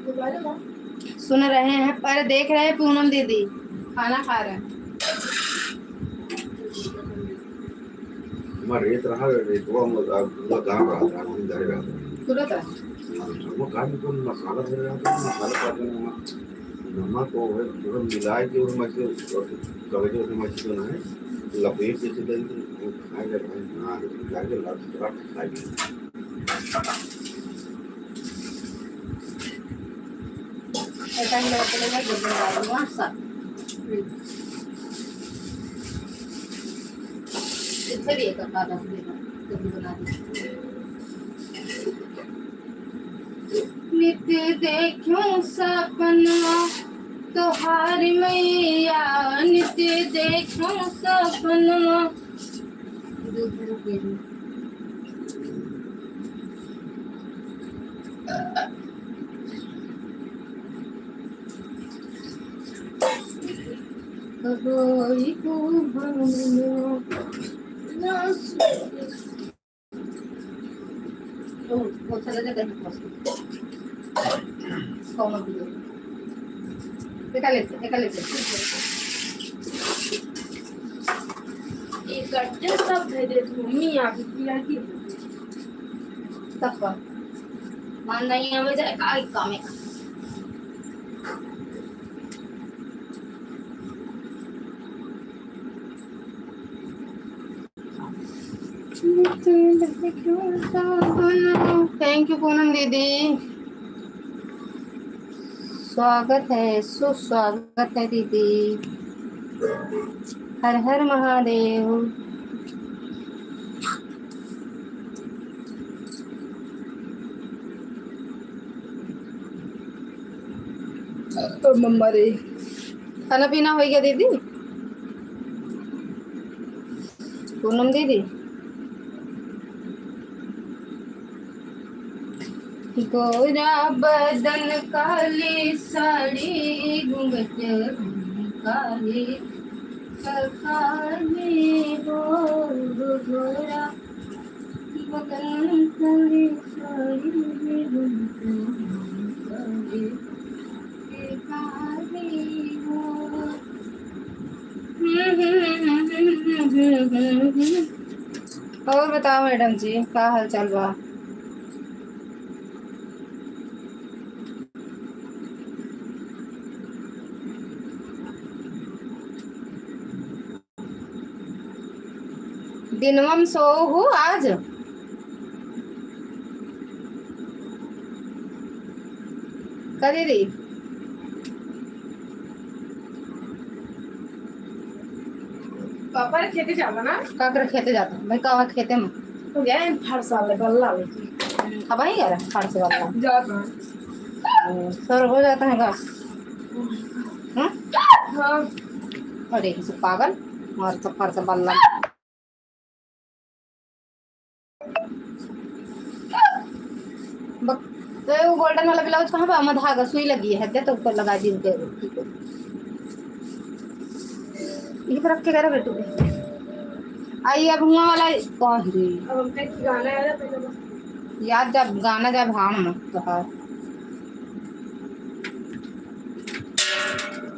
सुन रहे हैं पर देख रहे हैं पूनम दीदी खाना खा रहे हैं। रेत रहा रेत वो गाँव रहा था हम इधर रहा था तुरंत वो गाँव को मसाला दे रहा था मसाला काट देना नमक को पूरा मिलाए के उसमें से कड़के उसमें से ना है लपेट जैसे दे वो खाए जाते हैं ना जाके लात रात खाएंगे ऐसा ही लगा चलेगा जब डालूंगा सब इधर ही करना 10 दिन कभी बना दी नित्य देखूं सपना तोहार मैया नित्य देखूं सपना कोई को भवनो वो चला जाता है कौन वीडियो निकाल लेते एक गड्ढे सब भेजे भूमि आप किया की तब पर मान नहीं आवे जाए का काम है थैंक यू पूनम दीदी स्वागत है सुस्वागत है दीदी हर हर महादेव तो मम्मा रे खाना पीना हो गया दीदी पूनम दीदी गोरा बदन काली साड़ी घूंघट काली काली हो गोरा बदन काली साड़ी घूंघट काली हो और बताओ मैडम जी क्या हाल चाल बा दिनवा में सो हो आज का दीदी पापा रे खेते जावा ना काकर खेते जाता भाई कहाँ खेते में तो गए फरसा ले गल्ला ले अब ही यार फाड़ से वाला जाता सर हो जाता है का हां अरे इसे पागल मार तो फाड़ से बल्ला तो वो गोल्डन वाला ब्लाउज कहाँ पे आधा धागा सुई लगी है तो ऊपर लगा दी उनके ये रख के करा बेटू आई अब हुआ वाला कौन रे अब हम पे गाना आया था याद जब गाना जब भाण मत तो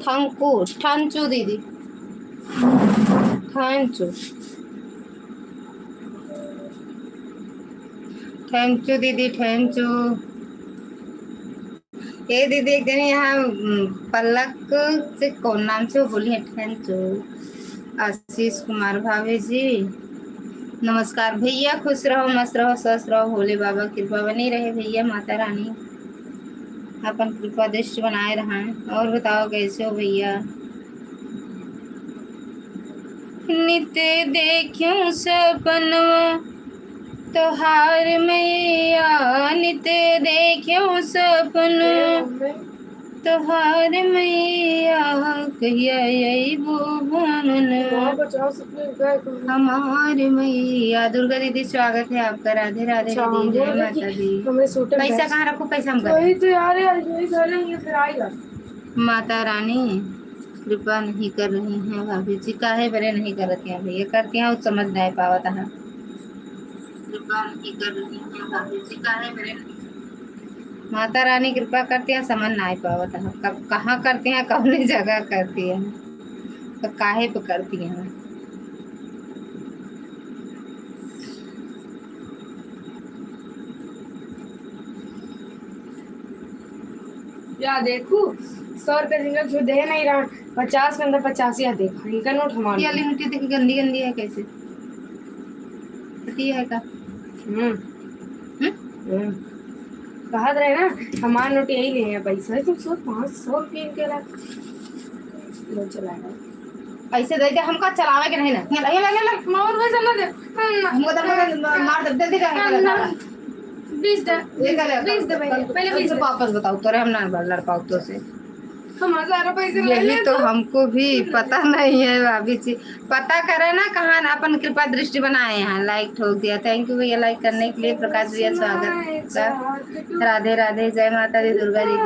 थैंकू थैंचू दीदी थैंचू थैंचू दीदी थैंचू ये दीदी एक दिन यहाँ पलक से कौन नाम से वो बोली है थैंचू आशीष कुमार भाभी जी नमस्कार भैया खुश रहो मस्त रहो स्वस्थ रहो भोले बाबा कृपा बनी रहे भैया माता रानी अपन कृपा दृष्टि बनाए रहा और बताओ कैसे हो भैया नित्य देखूं सपनवा तोहार मैया नित्य देखूं सपनवा तोहार मैया कहिया अइबो भवनवा हमार मैया दुर्गा दीदी स्वागत है आपका राधे राधे दीदी जय माता दी पैसा कहाँ रखो पैसा हम वही तो यार यही घर लेंगे फिर आएगा माता रानी कृपा नहीं कर रही हैं भाभी जी काहे बरे नहीं करती हैं भैया करती हैं वो समझ नहीं पावत है कृपा नहीं कर रही हैं भाभी जी काहे बरे माता रानी कृपा करती है, समझ ना आई पावत है कब कहाँ करती हैं, कौन जगह करती है, तो काहे पे करती हैं। या देखू 100 रुपये जिनका जो दे नहीं रहा 50 के अंदर 50 या देखा इनका नोट ये हमारा। वाली मिट्टी देखी गंदी गंदी है कैसे, पती है का। हम्म हम्म? हम्म। कहा रहे ना हमारा नोट यही ले है पैसा तुम 500 रुपये के ला लो चलाएगा। ऐसे दे दे हमको चलावे के नहीं ना, ये लगे लगे लगे मार वैसा ना दे हमको तो मार दे दे दे ना 20 दे ये कर 20 दे पहले 20 दे। वापस बताओ तोरे हम ना लड़ पाओ तो से। हम 1000 पैसे ले यही ले तो हमको भी पता नहीं है भाभी जी, पता करे ना कहाँ अपन कृपा दृष्टि बनाए हैं, लाइक ठोक दिया, थैंक यू भैया लाइक करने के लिए। प्रकाश भैया स्वागत का। राधे राधे, जय माता दी, दुर्गा दीदी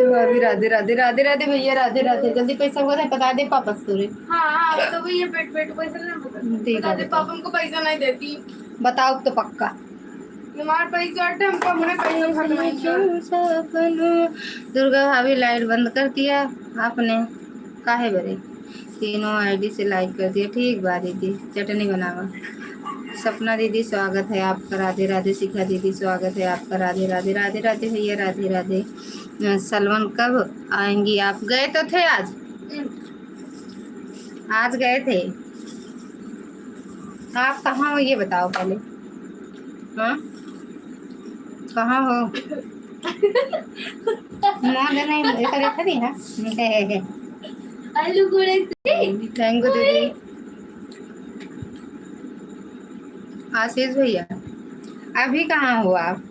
भाभी, राधे राधे राधे राधे भैया, राधे राधे। जल्दी पैसा हुआ था बता दे वापस तोरे। हाँ तो भैया पेट पेट पैसा ना बता दे पापा को पैसा नहीं देती। बताओ तो पक्का। तुम्हारे पैसा हमको हमने पैसा खत्म। दुर्गा भाभी लाइट बंद कर दिया आपने, काहे बरे। तीनों आईडी से लाइक कर दिया, ठीक बा दीदी, चटनी बनावा। सपना दीदी स्वागत है आपका, राधे राधे। शिखा दीदी स्वागत है आपका, राधे राधे राधे राधे भैया, राधे राधे। सलमान कब आएंगी आप, गए तो थे आज, आज गए थे। आप कहाँ हो ये बताओ पहले, हाँ कहाँ हो। नहीं ऐसा देखा नहीं है। आलू गोरे थैंक यू दीदी। आशीष भैया अभी कहाँ हो आप।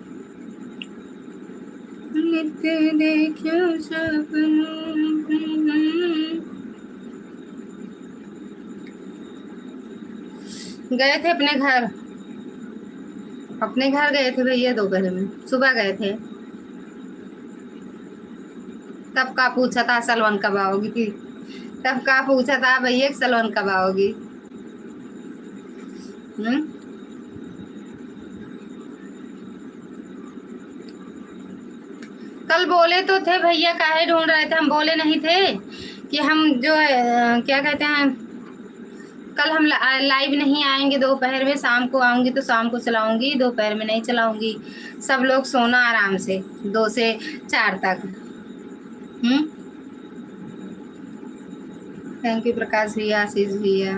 नित्य देखियो सपनों, गए थे अपने घर, अपने घर गए थे भैया दोपहर में, सुबह गए थे। तब का पूछा था सलवन कब आओगी, तब का पूछा था भैया सलवन कब आओगी। कल बोले तो थे भैया, काहे ढूंढ रहे थे, हम बोले नहीं थे कि हम जो क्या कहते हैं, कल हम लाइव नहीं आएंगे दोपहर में, शाम को आऊंगी तो शाम को चलाऊंगी, दोपहर में नहीं चलाऊंगी। सब लोग सोना आराम से 2 से 4 तक। थैंक यू प्रकाश भैया, आशीष भैया।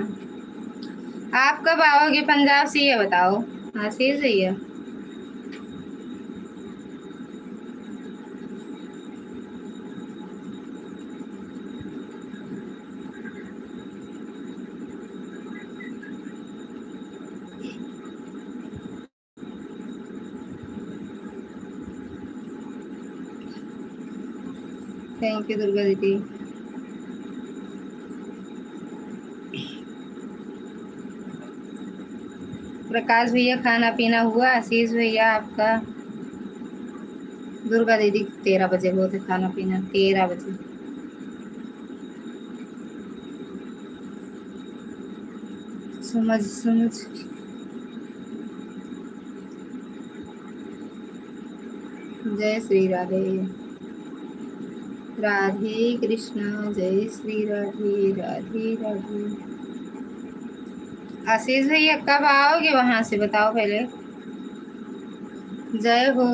आप कब आओगे पंजाब से ये बताओ आशीष भैया। थैंक यू दुर्गा दीदी। प्रकाश भैया खाना पीना हुआ, आशीष भैया आपका। दुर्गा दीदी 13 बजे हुए थे खाना पीना, 13 बजे। समझ समझ जय श्री राधे, राधे कृष्णा, जय श्री राधे, राधे राधे। आशीष भैया कब आओगे वहां से बताओ पहले। जय हो,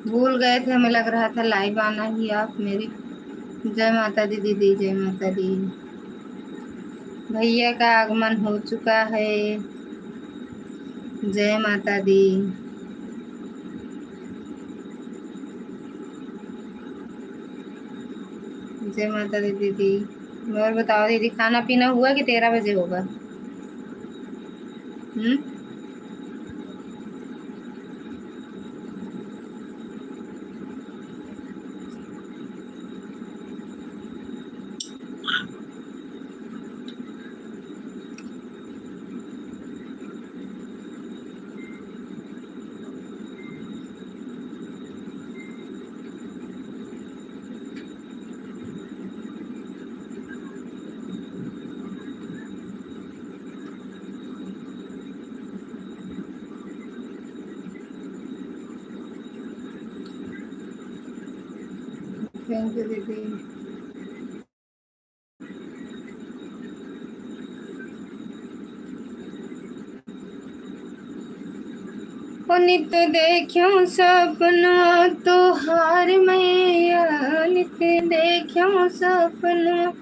भूल गए थे, हमें लग रहा था लाइव आना ही आप मेरी। जय माता दी दीदी, जय माता दी। भैया का आगमन हो चुका है, जय माता दी। जय माता दी दीदी। और बताओ दीदी खाना पीना हुआ कि 13 बजे होगा। थैंक यू दीदी। ओ नित देखियो सपना तोहार मैया, नित देखियो सपना।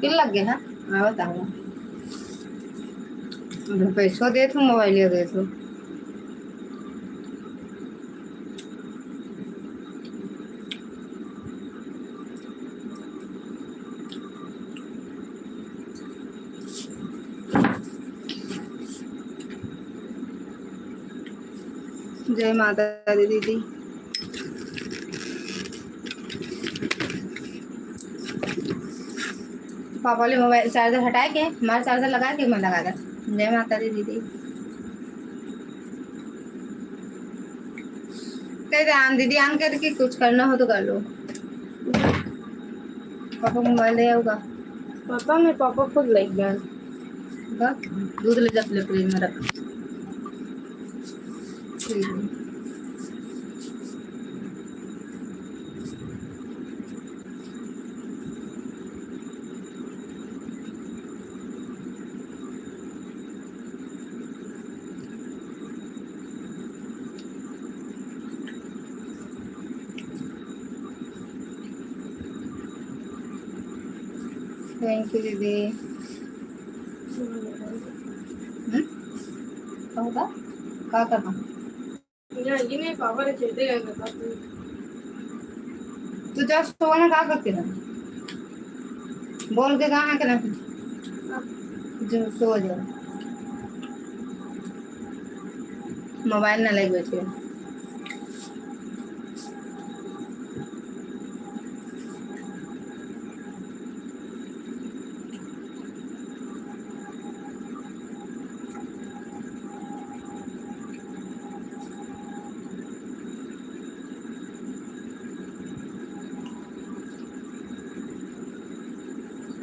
किन लग गए हैं मैं बताऊँ। पैसों दे तू, मोबाइल दे तू। जय माता दी दीदी। पापा वाले मोबाइल चार्जर हटा के हमारा चार्जर लगा के मैं लगा कर। जय माता दी दीदी। कह ध्यान दीदी आन करके कुछ करना हो तो कर लो। पापा को मोबाइल ले आऊगा। पापा मेरे पापा खुद लेके गए। दूध ले जा प्लेट में रख। ठीक है। थैंक यू दीदी। क्या होगा क्या करना। ये नहीं पापा ने खेलते गए करता तू जा सोना क्या करती रहा। बोल के कहाँ है ना जो सो जाओ। मोबाइल ना ले बैठे।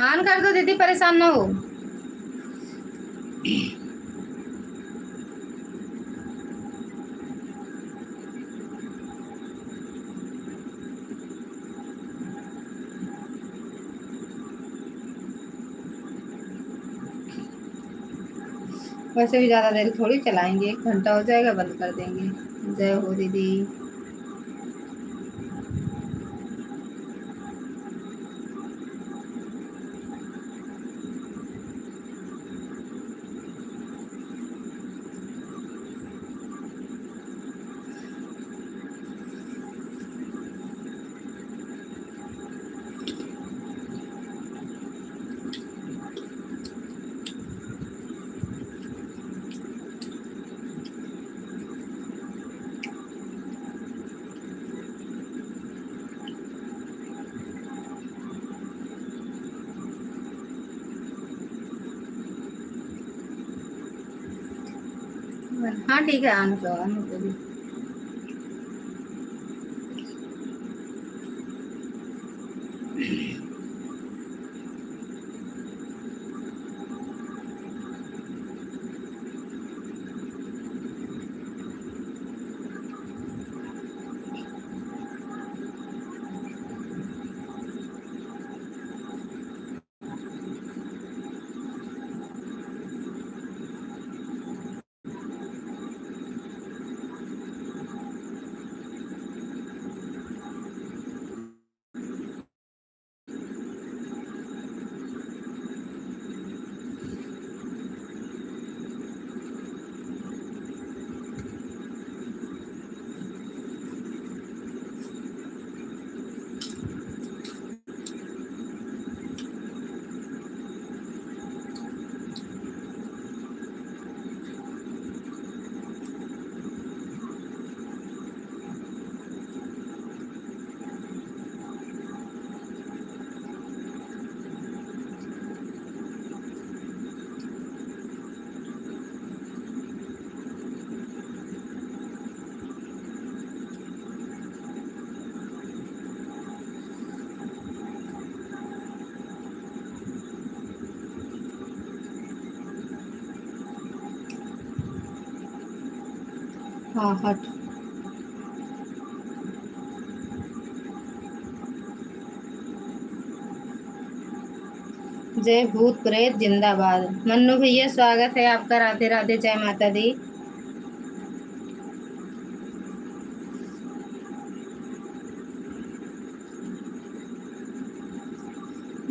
ऑन कर दो दीदी, परेशान ना हो। वैसे भी ज़्यादा देर थोड़ी चलाएंगे, 1 घंटा हो जाएगा बंद कर देंगे। जय हो दीदी। हाँ ठीक है, आने दो आने दो। हाँ हट। जय भूत प्रेत जिंदाबाद। मन्नू भैया स्वागत है आपका, राधे राधे, जय माता दी।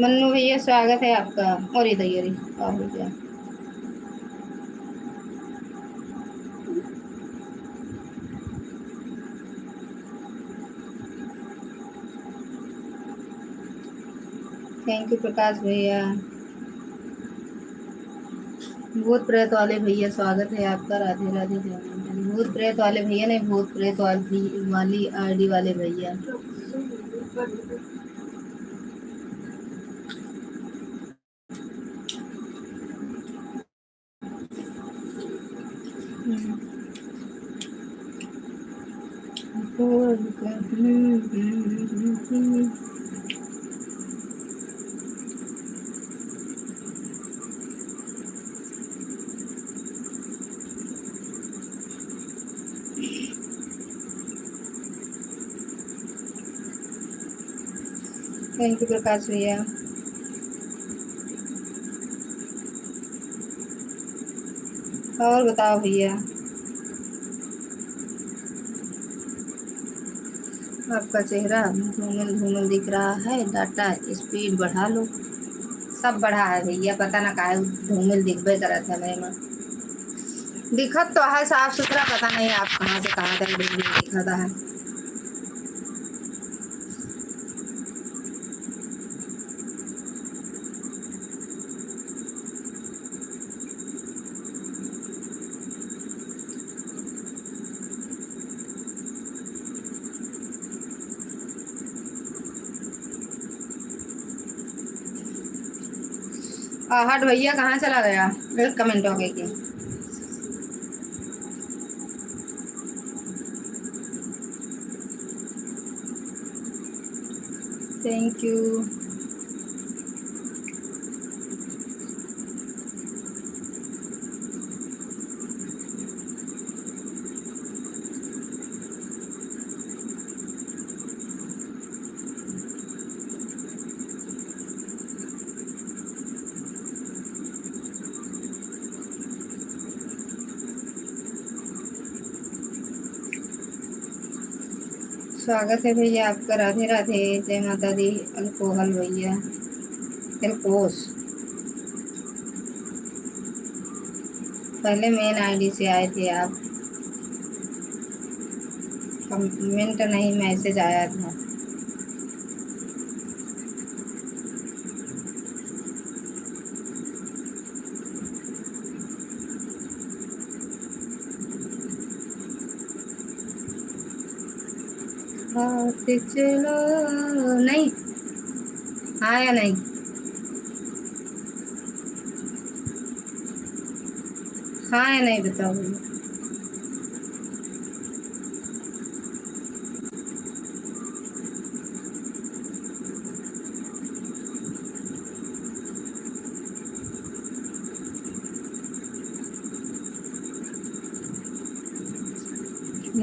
मन्नू भैया स्वागत है आपका। और इधर ये क्या हो गया? थैंक यू प्रकाश भैया। भूत प्रेत वाले भैया स्वागत है आपका, राधे राधे, जय माता दी। भूत प्रेत वाले भैया नहीं, भूत प्रेत वाली आईडी वाले भैया। थैंक यू प्रकाश भैया। और बताओ भैया, आपका चेहरा धूमिल धूमिल दिख रहा है, डाटा स्पीड बढ़ा लो। सब बढ़ा है भैया, पता ना काहे धूमिल दिखबे करा था। मैं दिखत तो है साफ सुथरा, पता नहीं आप कहाँ से कहाँ तक दिखता है। आहट भैया कहाँ चला गया? एक कमेंट हो गई कि थैंक यू। स्वागत है भैया आपका, राधे राधे, जय माता दी। अल्कोहल भैया, अल्कोस पहले मेन आईडी से आए थे आप, कमेंट नहीं मैसेज आया था। हाथ चलो नहीं, हाँ या नहीं? हाँ या नहीं बताओ भैया।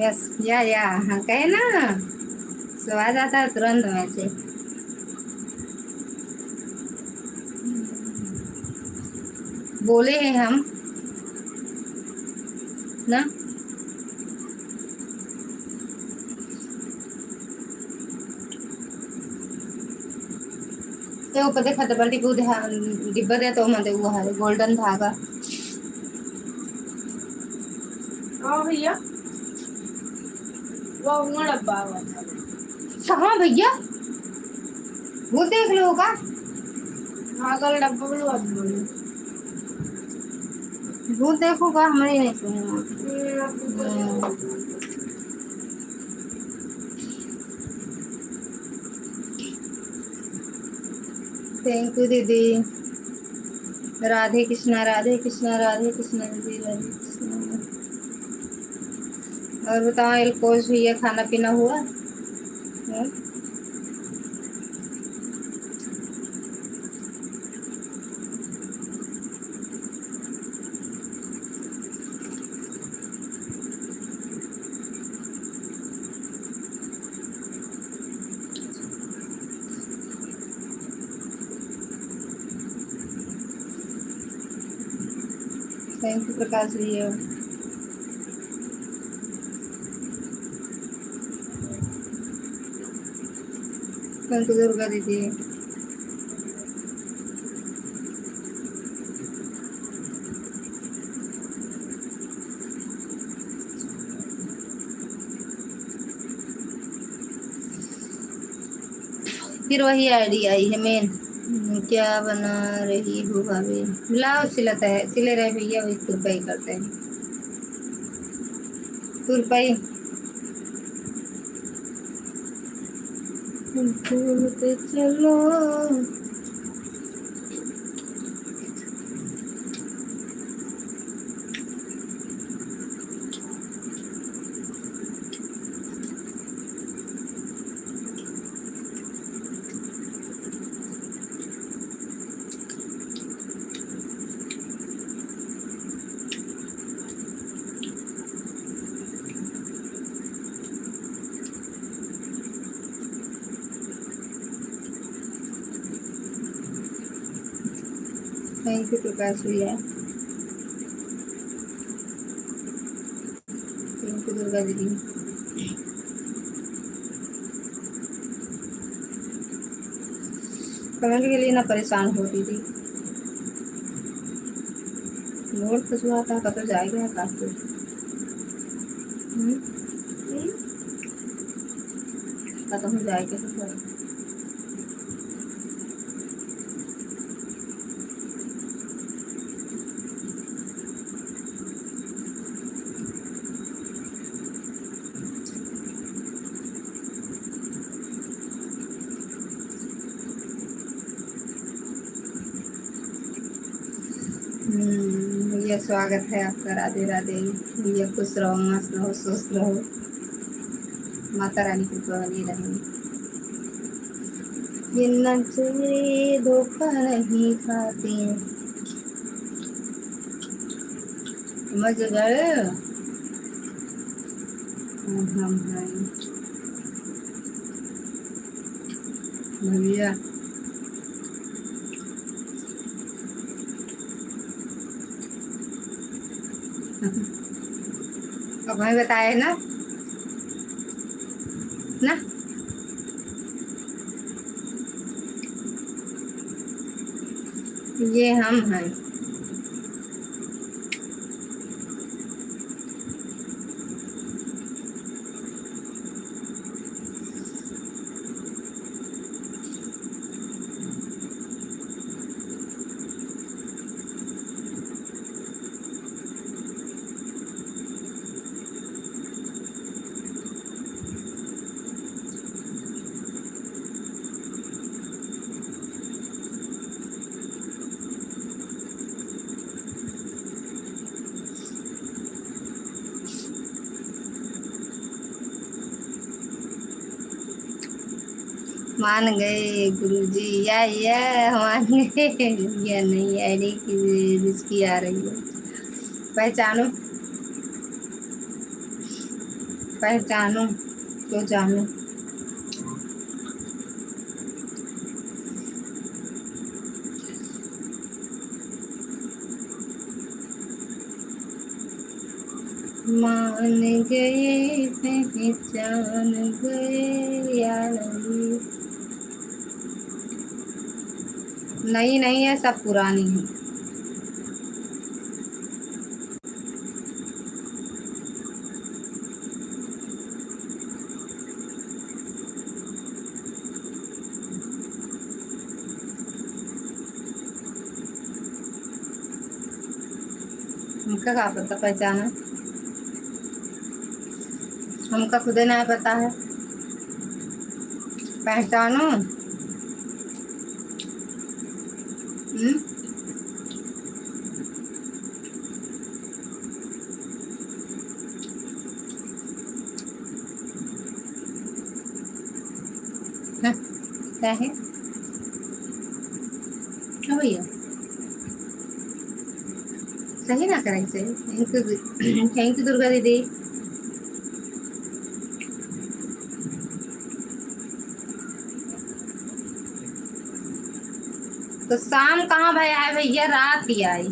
यस या हाँ कहे ना, सो आ जाता है तुरंत मैसेज। बोले हैं हम ना, ते ऊपर देखा डबल डिब्बा दे तो मत वो है गोल्डन धागा। हाँ भैया, वो उंगड़ डब्बा हुआ था। कहाँ भैया? वो देख लो का हाँ कल डब्बा भी हुआ था। वो देखो का, हमारे नहीं सुना। थैंक यू दीदी। राधे कृष्णा राधे कृष्णा राधे कृष्णा दीदी, राधे कृष्णा। और बताओ एलकोस भैया, खाना पीना हुआ? थैंक यू प्रकाश भैया। थैंक यू दुर्गा दीदी। फिर वही आईडी आई है मेन। क्या बना रही हो भाभी? लाओ सिलता है, सिले रहे भैया, वही तुरपाई करते हैं। तुरपाई भूलते चलो। थैंक यू प्रकाश भैया। थैंक यू दुर्गा दीदी। कमेंट के लिए ना परेशान हो दीदी। नोट कुछ हुआ था पता जाएगा काफी। खत्म हो जाएगा तो भैया स्वागत है आपका। राधे राधे भैया, खुश रहो, मस्त रहो, स्वस्थ रहो, माता रानी की कृपा बनी रहे। ये नचरे धोखा नहीं खाते। समझ गए हम हैं भैया। अब हमें बताए ना ना। ये हम हैं। मान गए गुरुजी। या मान गए या नहीं? आईडी की जिसकी आ रही है पहचानो, पहचानो तो जानो। मान गए पहचान गए या नहीं? नहीं नहीं है, सब पुरानी है। हमका क्या पता पहचाना, हमका खुद नहीं पता है। पहचानो। हाँ, क्या है हाँ भैया, सही ना करें सही। थैंक यू दुर्गा दीदी। तो शाम कहाँ भैया है भैया, रात ही आई।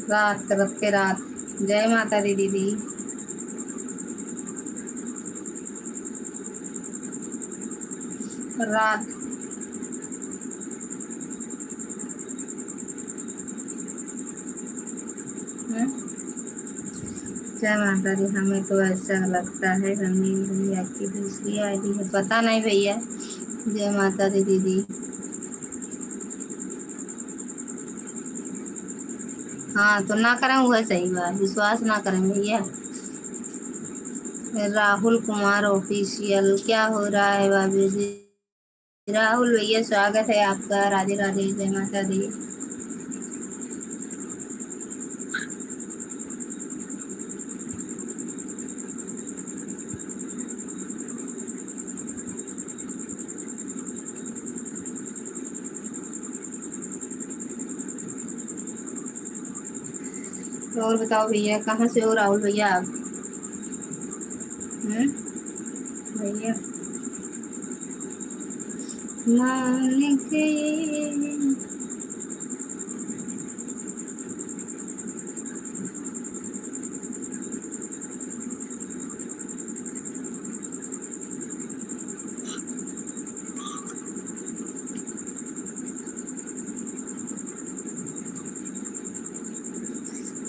रात रत के रात। जय माता दी दीदी। रात। जय माता दी। हमें तो ऐसा लगता है रमी भैया की दूसरी आईडी है, पता नहीं भैया। जय माता दी दीदी। हाँ तो ना करें वह सही बात, विश्वास ना करें भैया। राहुल कुमार ऑफिशियल, क्या हो रहा है बाबू जी? राहुल भैया स्वागत है आपका। राधे राधे। जय माता दी। और बताओ भैया, कहाँ से हो राहुल भैया आप? भैया मान के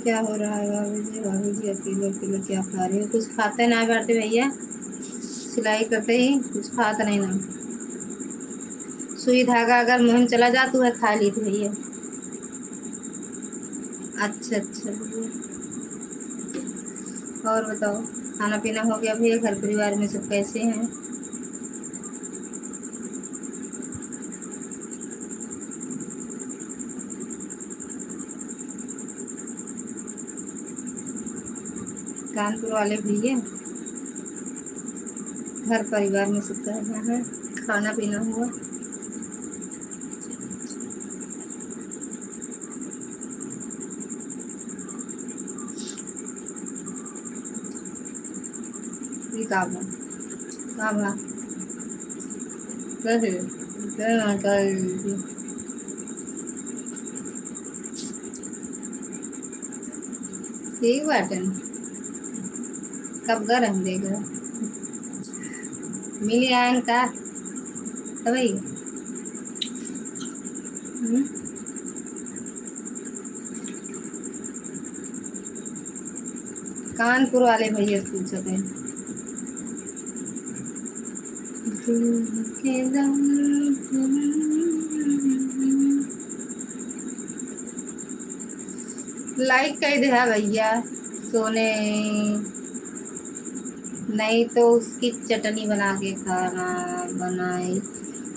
क्या हो रहा है भाभी जी? भाभी जी अकेले अकेले क्या खा रही हो? कुछ खाते ना बैठे भैया, सिलाई करते ही कुछ खाता नहीं ना। सुई धागा अगर मुँह में चला जा तो है खा ली थी भैया। अच्छा अच्छा भैया। और बताओ, खाना पीना हो गया भैया? घर परिवार में सब कैसे हैं? कानपुर वाले भैया, घर परिवार में सब कैसे हैं? खाना पीना हुआ? ये काबा काबा कैसे? जय माता दी। ठीक बाटे। कब घर हम देगा मिली आयन का तभी। कानपुर वाले भैया से पूछो थे। लाइक कर दे है भैया। सोने नहीं तो उसकी चटनी बना के खाना बनाई।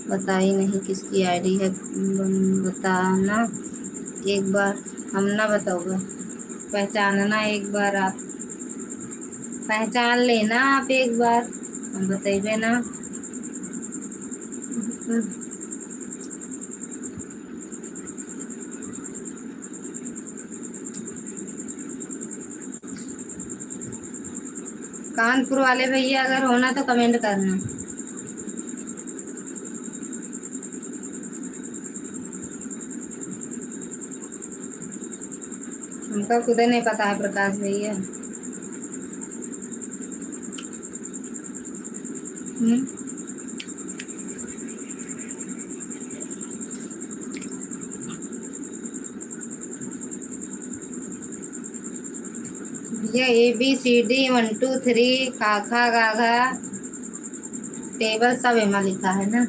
बताई नहीं किसकी आईडी है, बताना एक बार। हम ना बताओगे, पहचानना एक बार आप, पहचान लेना आप एक बार, हम बतेबे ना। कानपुर वाले भैया अगर होना तो कमेंट करना। हमको खुद नहीं पता है प्रकाश भैया। भैया ABCD 1 2 3 खाखा गाघा टेबल सब एमा लिखा है ना।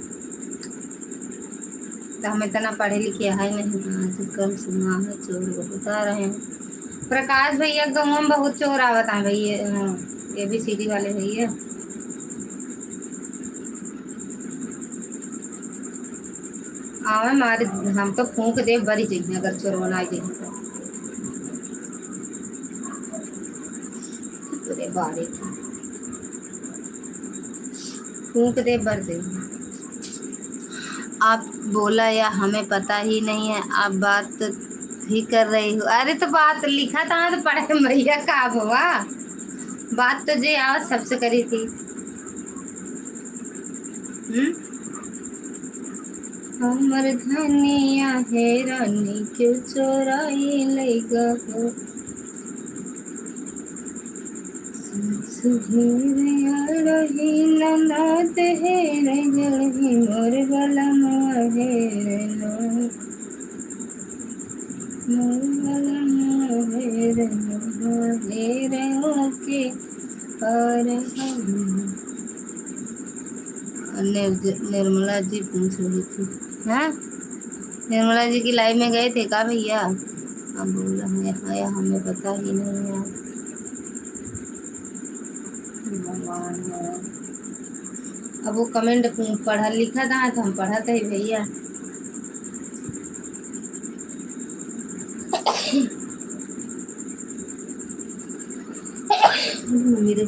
तो हम इतना पढ़े लिखे है नहीं। आजकल सुना है चोर बहुत आ रहे हैं। प्रकाश भैया गाँव में बहुत चोर आवत है भैया, ABCD वाले भैया। आवे मारे, हम तो फूंक दे बरी चाहिए अगर चोर बना चाहिए तो रे बारे फूंक दे बर दे। आप बोला या हमें पता ही नहीं है, आप बात ही कर रही हो। अरे तो बात लिखा था तो पढ़े भैया का हुआ। बात तो जे आज सबसे करी थी। हमर धनिया है रानी क्यों चोराई ले गहो सुधीर रही ननद है रे जही मोर बलम है रे लो मोर बलम है रे लो हे रे ओके और निर्मला जी पूछ रही थी। हाँ, निर्मला जी की लाइव में गए थे का भैया? अब बोल रहे हैं हमें पता ही नहीं है। भगवान है। अब वो कमेंट पढ़ा लिखा था तो हम पढ़ा था ही भैया। मेरे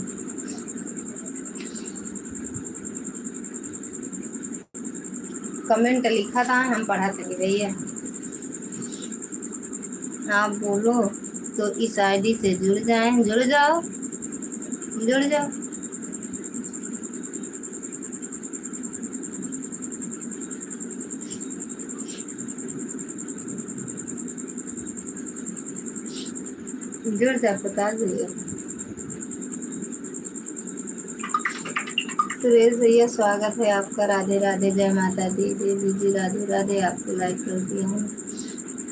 कमेंट लिखा था हम पढ़ा थे भैया। आप बोलो तो इस आईडी से जुड़ जाएं। जुड़ जाओ जुड़ जाओ। जुड़ जाओ बता दीजिए। सुरेश भैया स्वागत है आपका। राधे राधे, जय माता दी। देवी जी राधे राधे। आपको लाइक कर दिया हूँ।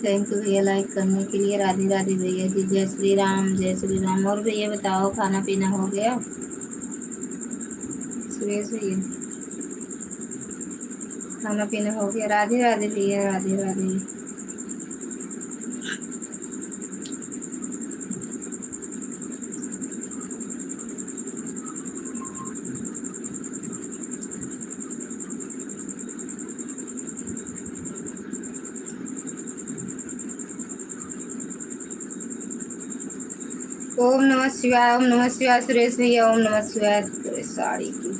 थैंक यू भैया लाइक करने के लिए। राधे राधे भैया जी। जय श्री राम जय श्री राम। और भैया बताओ खाना पीना हो गया? सुरेश भैया खाना पीना हो गया? राधे राधे भैया राधे राधे। ओम नमः शिवाय। ओम नमः शिवाय सुरेश भैया। ओम नमः शिवाय। पूरे साड़ी की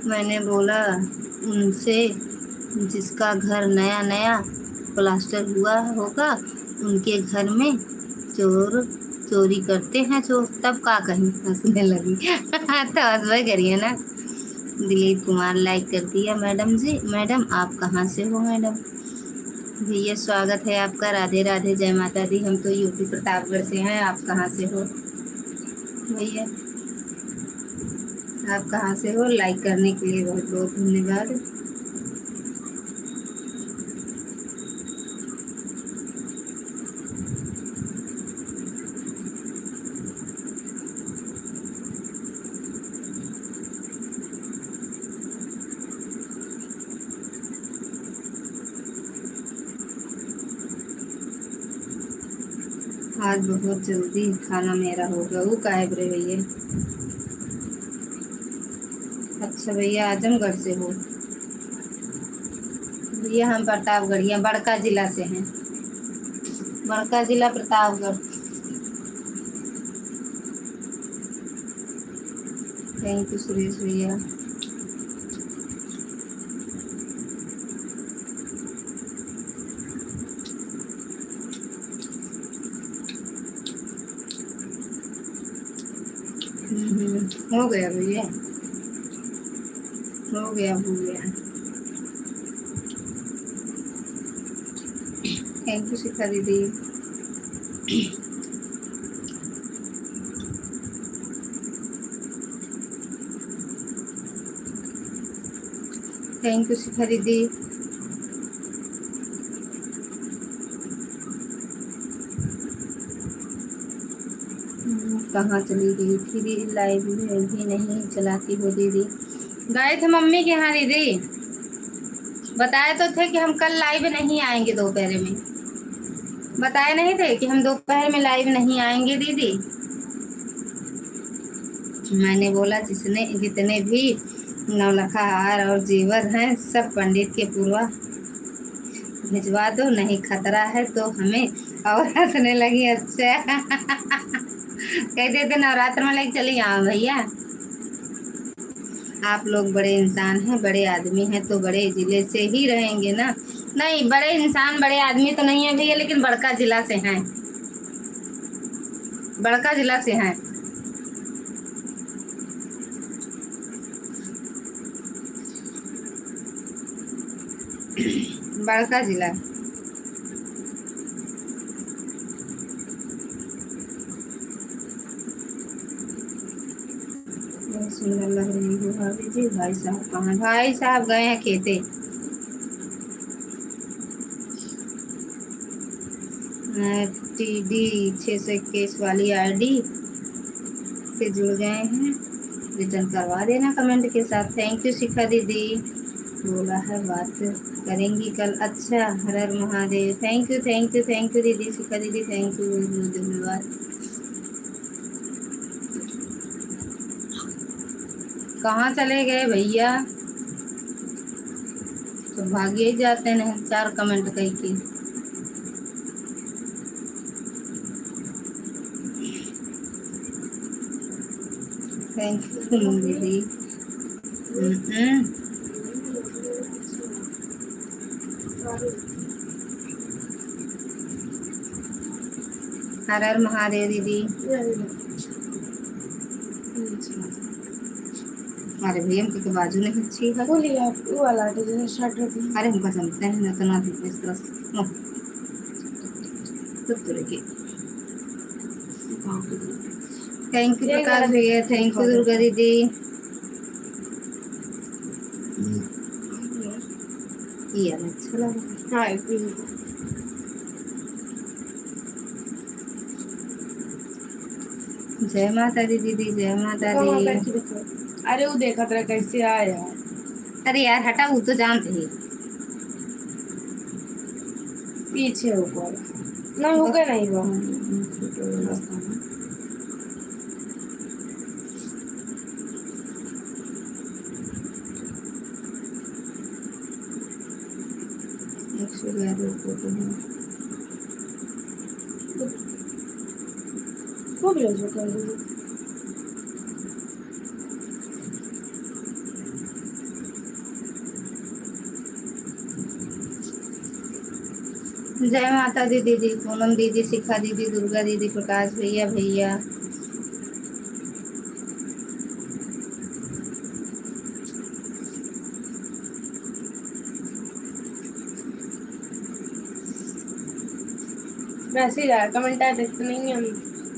मैंने बोला उनसे जिसका घर नया नया प्लास्टर हुआ होगा उनके घर में चोरी करते हैं चोर। तब का कहीं हंसने लगी। तो हंसबे करिए ना। दिलीप कुमार लाइक कर दिया। मैडम जी मैडम आप कहाँ से हो मैडम? भैया स्वागत है आपका। राधे राधे, जय माता दी। हम तो यूपी प्रतापगढ़ से हैं। आप कहाँ से हो भैया? आप कहाँ से हो? लाइक करने के लिए बहुत बहुत धन्यवाद। आज बहुत जल्दी खाना मेरा होगा। वो का है बड़े भैया? अच्छा भैया आजमगढ़ से हो भैया? हम प्रतापगढ़िया बड़का जिला से हैं। बड़का जिला प्रतापगढ़। थैंक यू सुरेश भैया। हो गया भैया हो गया हो गया। थैंक यू शिखा दीदी। थैंक यू शिखा दीदी। कहाँ चली गई फिर? लाइव में भी नहीं चलाती हो दीदी? गए थे मम्मी के यहाँ दीदी। बताए तो थे कि हम कल लाइव नहीं आएंगे दोपहर में। बताए नहीं थे कि हम दोपहर में लाइव नहीं आएंगे दीदी? मैंने बोला जितने भी नौलखा हार और जेवर हैं सब पंडित के पूर्वा भिजवा दो, नहीं खतरा है तो हमें। और हंसने लगी। अच्छा। कहते थे नवरात्र में लेके चली आओ भैया। आप लोग बड़े इंसान हैं, बड़े आदमी हैं तो बड़े जिले से ही रहेंगे ना। नहीं, बड़े इंसान बड़े आदमी तो नहीं है भैया, लेकिन बड़का जिला से हैं, बड़का जिला से हैं। बड़का जिला। बहुत सुंदर लग रही है भाभी जी। भाई साहब कहाँ? भाई साहब गए हैं खेते। TD 621 वाली ID से जुड़ गए हैं, रिटर्न करवा देना कमेंट के साथ। थैंक यू शिखा दीदी। बोला है बात करेंगी कल। अच्छा, Har Har Mahadev. Thank you thank you thank you दीदी, शिखा दीदी, थैंक यू, बहुत बहुत धन्यवाद। कहाँ चले गए भैया? तो भागे ही जाते हैं 4 कमेंट कई के। थैंक यू दीदी। हर हर महादेव दीदी। अरे भैया हमको तो बाजू नहीं अच्छी है। बोलिए आप वो वाला डिजाइन शर्ट रखी। अरे हमको समझते हैं ना, तो ना इस तरह से तो तरह की। थैंक यू प्रकाश भैया, थैंक यू दुर्गा दीदी। ये अच्छा लगा। हाँ, जय माता दी दीदी, जय माता दी। अरे वो देखा तेरा कैसे आया। अरे यार हटा, वो तो जानते ही। पीछे ऊपर ना हो गया नहीं वो। वो भी जो कर दो। जय माता दी दीदी, पूनम दीदी, शिखा दीदी, दुर्गा दीदी, प्रकाश भैया भैया। मैसेज आया, कमेंट आया, देखते नहीं हम।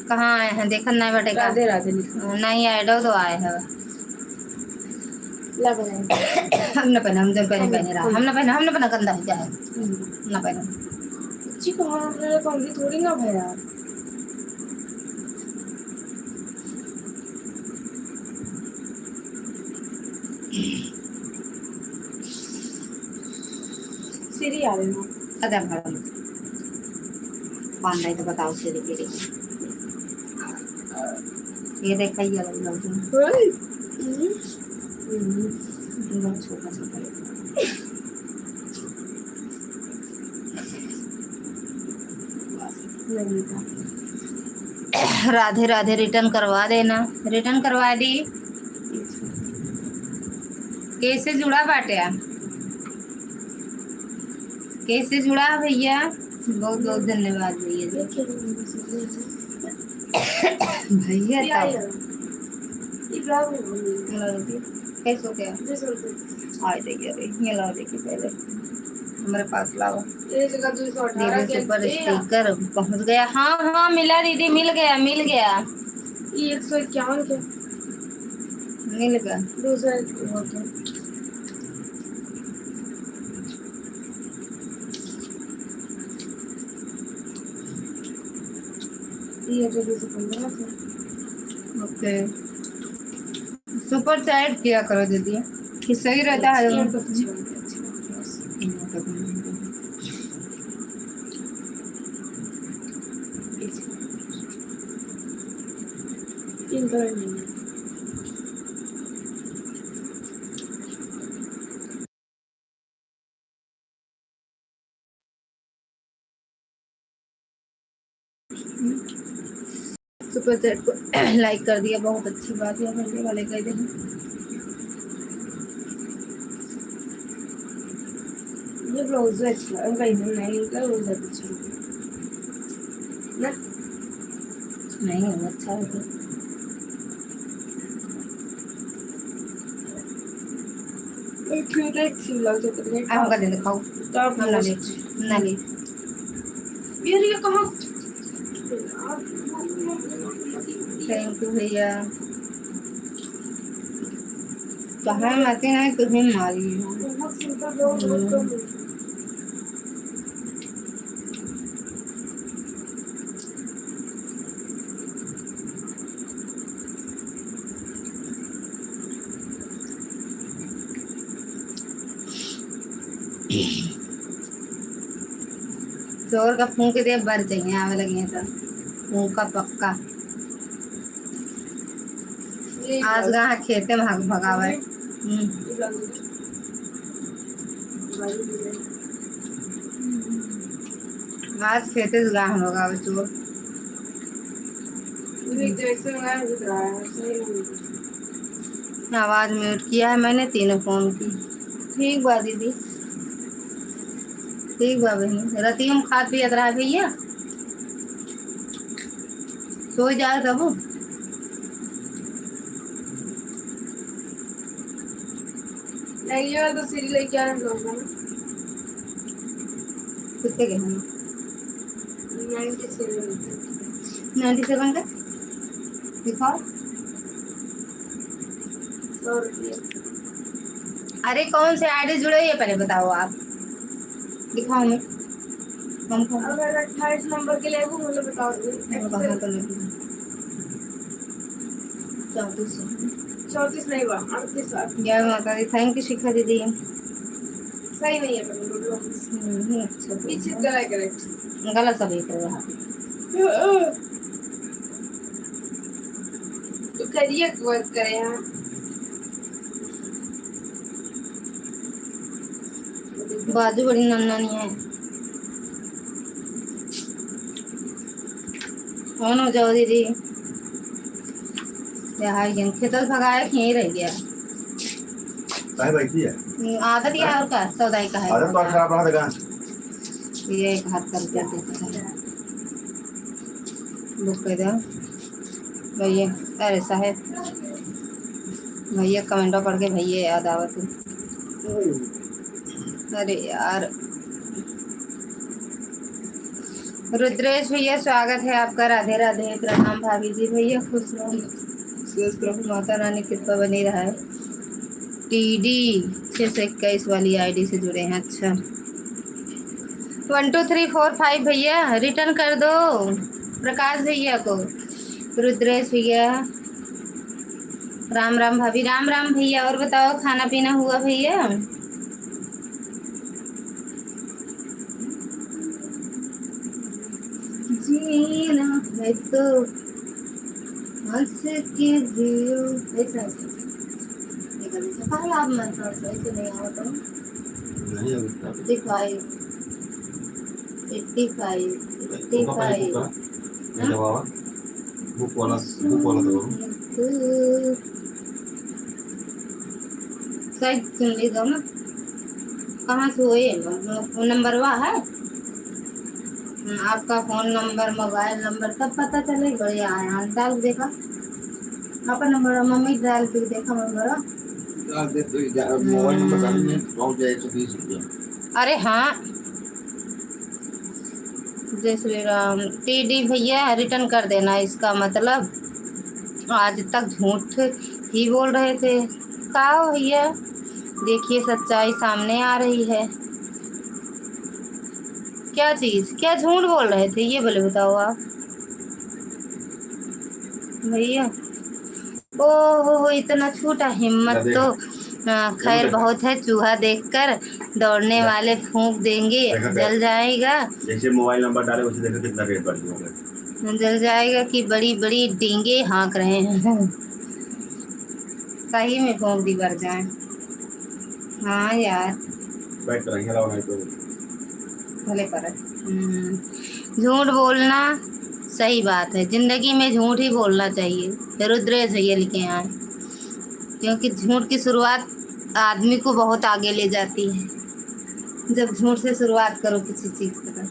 कहाँ आए हैं? देखन नहीं बटेगा। राधे राधे लिखा नहीं ऐड तो आए हैं। लग रहा है। हम न पहना, हम जब पहने पहने रहा, हम न पहना गंदा है क्या है न पहना। अच्छी कौन सी थोड़ी ना भाई यार। सीरी आ रही ना। कदम भर पान तो बताओ सीरी के ये देखा ही अलग लग छोटा छोटा। राधे राधे, रिटर्न करवा देना। रिटर्न करवा दी। कैसे जुड़ा बाटिया? कैसे जुड़ा भैया? बहुत बहुत धन्यवाद भैया जी। भैया कैसे हो गया? आए देखिए ये लाओ, देखिए पहले हमारे पास लाओ। दीदी सुपर स्टिकर पहुंच गया। हाँ हाँ मिला दीदी, मिल गया मिल गया। ये 151 के मिल गया। दूसरा ये जल्दी से 15 थे। ओके, सुपर चैट किया करो दीदी, कि सही रहता है। तीन कलर नहीं है। सुपर चैट को लाइक कर दिया, बहुत अच्छी बात है। भरने वाले कह दे ब्लाउज अच्छा कहीं नहीं का रोज अच्छा ना नहीं वो अच्छा है तो। एक अच्छी ब्लाउज है तो अब हमका दे दिखाओ टॉप हम ना ले ना ले। ये कहाँ थैंक यू भैया। कहाँ मारती नहीं तुम्हें मारी है। बहुत सुंदर ब्लाउज बहुत कम है। जोर का फूंक दे बर चाहिए आवे लगे तो फूंक का पक्का। ये आज ब्लाउज गा खेते में भगावे। ये ब्लाउज भाई भी आज खेते से गा भगावे चोर। है जैसे मैं दिख रहा है सही नहीं आवाज म्यूट किया है मैंने तीनों फोन की। ठीक बा दीदी ठीक बा बहनी। रतियों में खाद पियत रहा भैया सो जाए तब। नहीं ये तो सीरी लेके आने ब्लाउज है कितने के हैं 97 97 का दिखाओ। 100 रुपये अरे कौन से आईडी जुड़े ये पहले बताओ आप। दिखाओ मैं हमको अगर 28 नंबर के लिए वो मुझे बताओ कहाँ तो नहीं 34 34 नहीं हुआ 38 बार जय माता दी। थैंक यू शिखा दीदी। सही नहीं है पर अच्छा पीछे तो गला करेक्ट गलत सभी कर रहा तो करिए वर्क करे यहाँ बाजू बड़ी नन्ना नहीं है। कौन हो जाओ दीदी यहाँ खेतल भगाए यहीं रह गया। काहे बैठी है आदत या और का सौदाई का है। आदत तो खराब रहा देगा ये एक हाथ कर देते हैं बुक कर दो भैया। अरे साहेब भैया कमेंटो पढ़ के भैया याद आवत है। अरे यार रुद्रेश भैया स्वागत है आपका। राधे राधे प्रणाम भाभी जी। भैया खुश रहो स्वस्थ रहो माता रानी कृपा बनी रहा है। TD 621 वाली आईडी से जुड़े हैं। अच्छा 1 2 3 4 5 भैया रिटर्न कर दो प्रकाश भैया को। रुद्रेश भैया राम राम भाभी राम राम भैया। और बताओ खाना पीना हुआ भैया। जीना है तो हंस के जियो ऐसा आप मत ऐसे नहीं आओ तो नहीं अभी 85 नहीं बाबा बुक वाला तो शायद सुन ली दो ना कहाँ से हुए नंबर हुआ है आपका फोन नंबर मोबाइल नंबर सब पता चले बढ़िया है। डाल देखा आपका नंबर मम्मी डाल के देखा नंबर दे तो मोबाइल नंबर डाल में पहुंच जाए 120 रुपया। अरे हाँ जय श्री राम। TD भैया रिटर्न कर देना इसका मतलब आज तक झूठ ही बोल रहे थे। का भैया देखिए सच्चाई सामने आ रही है। क्या चीज क्या झूठ बोल रहे थे ये बोले बताओ आप भैया। ओहो इतना छोटा हिम्मत तो खैर बहुत है। चूहा देखकर दौड़ने वाले फूंक देंगे जल जाएगा। जैसे मोबाइल नंबर डाले उसे देखो कितना रेट बढ़ गया जल जाएगा कि बड़ी बड़ी डींगे हाँक रहे हैं। सही में फूंक दी बढ़ जाए। हाँ यार बैठ कर रंगे लाओ नहीं तो भले पर झूठ बोलना सही बात है। जिंदगी में झूठ ही बोलना चाहिए। रुद्रेश भैया लिखे आए क्योंकि झूठ की शुरुआत आदमी को बहुत आगे ले जाती है। जब झूठ से शुरुआत करो किसी चीज का।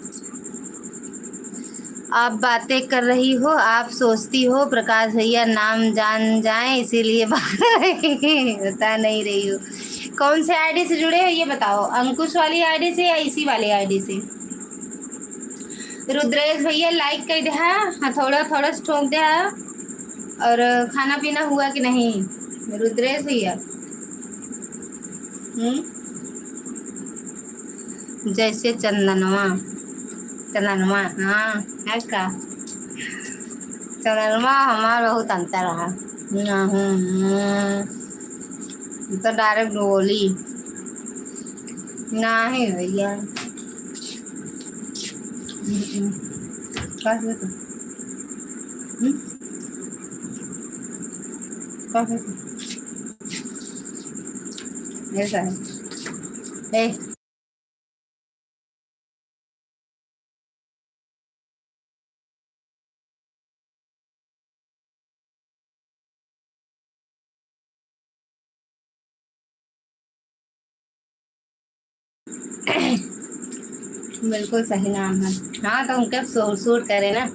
आप बातें कर रही हो, आप सोचती हो प्रकाश भैया नाम जान जाएं इसीलिए बात बता नहीं रही हो। कौन से आईडी से जुड़े हो ये बताओ, अंकुश वाली आईडी से या इसी वाली आईडी से? रुद्रेश भैया लाइक कर दे, हाँ थोड़ा थोड़ा ठोक दे। और खाना पीना हुआ कि नहीं रुद्रेश भैया? जैसे चंदनवा, चंदनवा हाँ है का? चंदनवा हमारा बहुत अंतर रहा। तो डायरेक्ट बोली नहीं भैया। कैसे तो ऐसा है ए बिल्कुल सही नाम है। हाँ तो उनके सूट करे ना।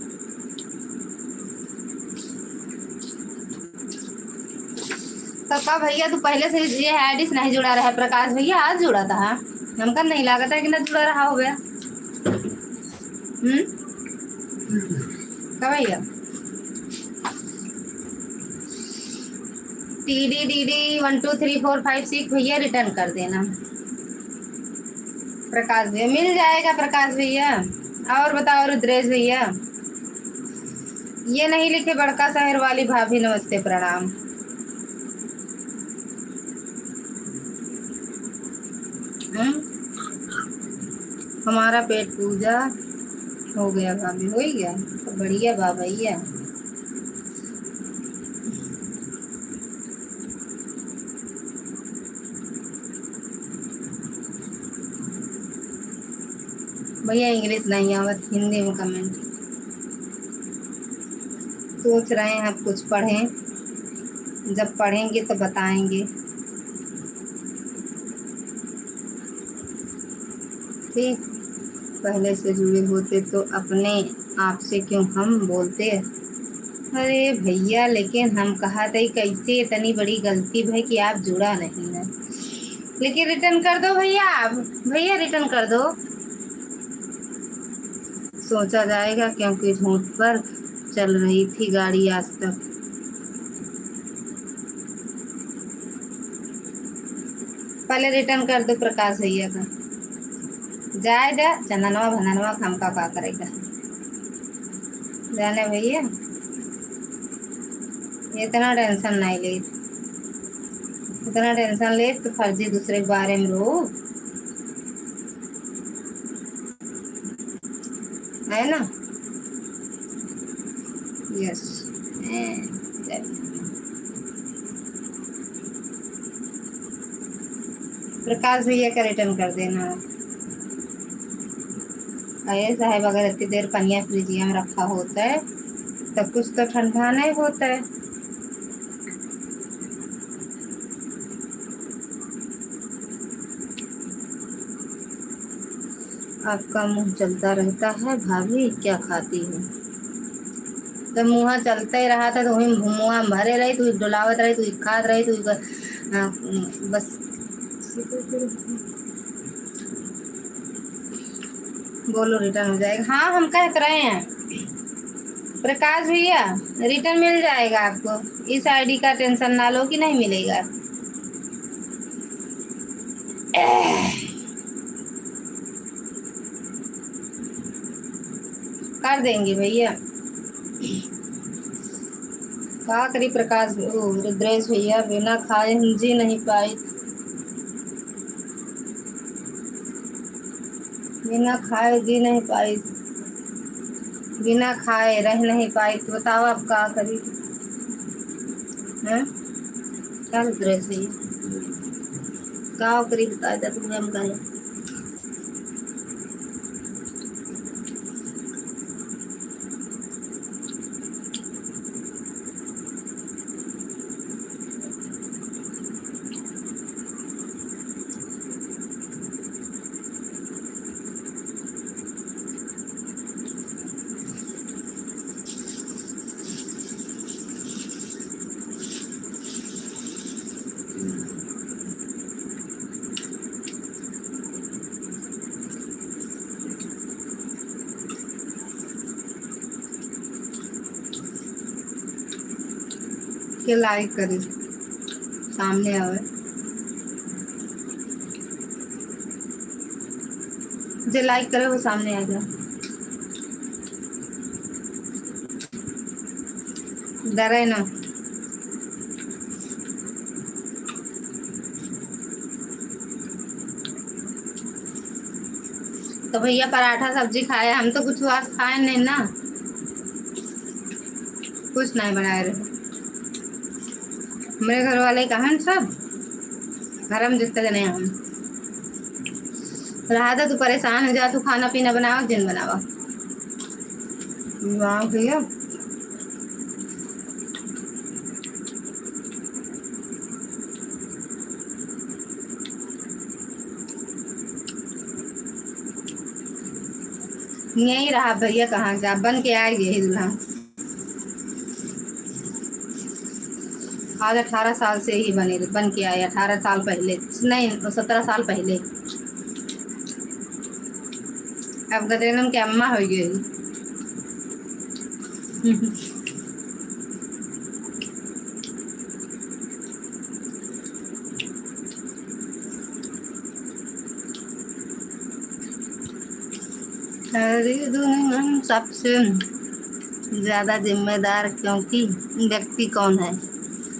तो का भैया तू पहले से ये आईडी से नहीं जुड़ा रहा है? प्रकाश भैया आज जुड़ा था, हमका नहीं लगा था कि ना जुड़ा रहा हो गया। का भैया TDDD 1 2 3 4 5 6 भैया रिटर्न कर देना। प्रकाश भैया मिल जाएगा प्रकाश भैया। और बताओ रुद्रेश भैया, ये नहीं लिखे बड़का शहर वाली भाभी नमस्ते प्रणाम। हमारा पेट पूजा हो गया भाभी, हो ही गया तो बढ़िया बा भैया। भैया इंग्लिश नहीं आवत, हिंदी में कमेंट। सोच रहे हैं आप कुछ पढ़ें, जब पढ़ेंगे तो बताएंगे। ठीक, पहले से जुड़े होते तो अपने आप से क्यों हम बोलते। अरे भैया लेकिन हम कहा था कैसे इतनी बड़ी गलती भाई कि आप जुड़ा नहीं ना। लेकिन रिटर्न कर दो भैया, भैया रिटर्न कर दो। सोचा जाएगा क्योंकि झूठ पर चल रही थी गाड़ी आज तक। पहले रिटर्न कर दो प्रकाश भैया का। जाए जा चंदनवा भननवा खमका का करेगा जाने भैया। इतना टेंशन नहीं ले, इतना टेंशन ले तो फर्जी दूसरे के बारे में रो है ना। यस प्रकाश भैया का रिटर्न कर देना। अरे साहब अगर इतनी देर पनिया फ्रिजिया में रखा होता है तब कुछ तो ठंडा नहीं होता है। आपका मुंह चलता रहता है भाभी, क्या खाती हो? जब मुँह चलता ही रहा था तो वही मुँह भरे रही, तू डुलावत रही, तू खात रही, तू बस। बोलो रिटर्न हो जाएगा। हाँ हम कह रहे हैं प्रकाश भैया रिटर्न मिल जाएगा आपको, इस आईडी का टेंशन ना लो कि नहीं मिलेगा। कर देंगे भैया। क्या करी प्रकाश रुद्रेश भैया, बिना खाए जी नहीं पाई, बिना खाए जी नहीं पाई, बिना खाए रह नहीं पाई, तो बताओ आप क्या करी हैं? क्या रुद्रेश भैया क्या करी बता दे तुम्हें हम कहें। के लाइक करी सामने आवे जो लाइक करे वो सामने आ जाए डरे ना तो भैया पराठा सब्जी खाए हम तो कुछ आज खाए नहीं ना कुछ नहीं बनाए रहे मेरे घर वाले कहाँ हैं सब घर में जितने जने हम रहा था तू परेशान हो जा तू खाना पीना बनाओ जिन बनावा वाह भैया यही रहा भैया कहाँ जा बन के आ गए दूल्हा आज 18 साल से ही बन के आए 18 साल पहले नहीं 17 साल पहले अब गदेनम के अम्मा हो गई सबसे ज्यादा जिम्मेदार क्योंकि व्यक्ति कौन है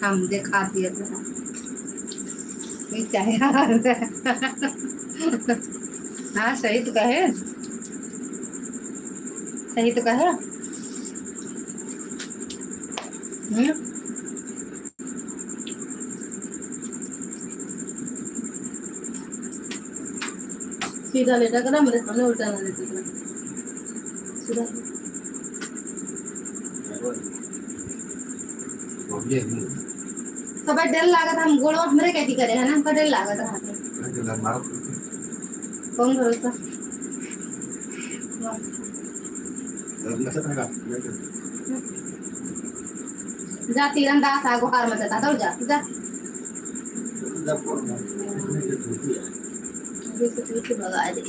हम दिखाती है जरा क्या है हाँ सही तो कहे सीधा लेटा करा मेरे सामने उल्टा ना लेते करा सीधा तो डर लागत हम गोड़ हमरे कैसी करे है ना हमका डर लागत रहा कौन भरोसा जा तीरंदाज आगो हार मत था दौड़ जा जा भगा दे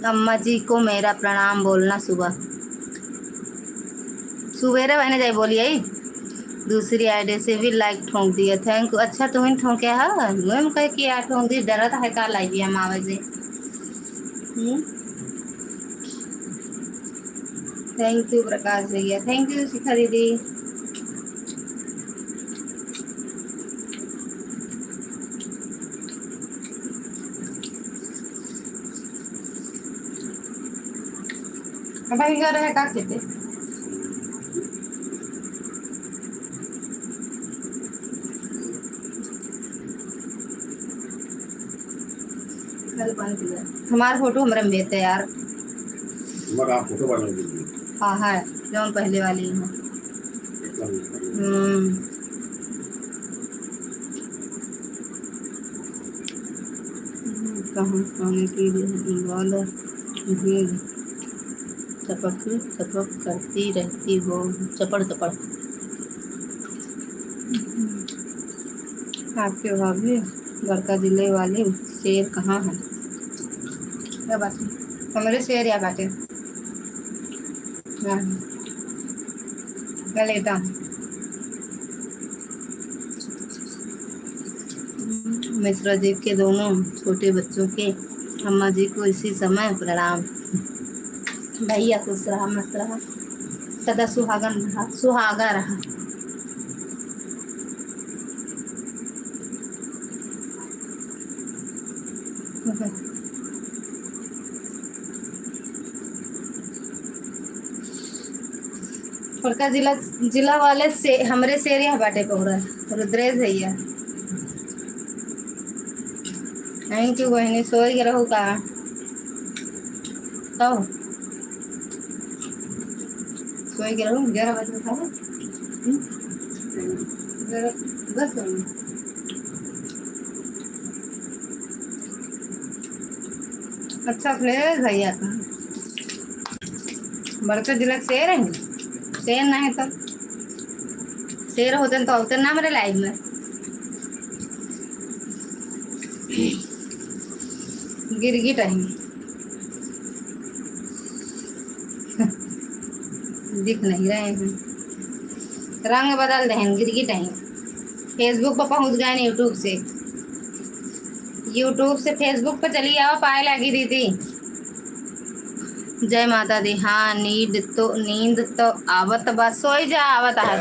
अम्मा जी को मेरा प्रणाम बोलना सुबह सुबेरे बहने जाए बोलिए दूसरी आईडी से भी लाइक ठोंक दिया थैंक यू अच्छा तुम्हें ठोंके है मैम कह किया ठोंक दी डरत है का लाइए हम आवाजे थैंक यू प्रकाश भैया थैंक यू शिखा दीदी भाई घर है का खेते हमारा फोटो हमारे में भेजते यार आप फोटो बना दीजिए हाँ है जो पहले वाली है कहाँ खाने की भीड़ चपक चपक करती रहती हो चपड़ चपड़ आपके भाभी गड़का जिले वाले शेर कहाँ है क्या बात है हमारे शेर या बाटे क्या लेता मिश्रा जी के दोनों छोटे बच्चों के अम्मा जी को इसी समय प्रणाम भैया खुश रहा मस्त रहा सदा सुहागन रहा सुहागा रहा फड़का जिला वाले से हमरे शेरिया बाटे पौरा रुद्रेश भैया थैंक यू बहनी सोई के रहू का तो सोई के रहू 11 बजे था बस अच्छा फ्लेवर भैया का बड़का जिला शेर है शेर ना है तो शेर होते तो होते ना मेरे लाइफ में गिरगिट है दिख नहीं रहे हैं, रंग बदल दें, गिरगिट हैं। फेसबुक पर पहुंच गए हैं, यूट्यूब से फेसबुक पर चली आओ। पाए लगी दीदी, जय माता दी। हाँ नींद तो आवत बस सोई जा आवत है।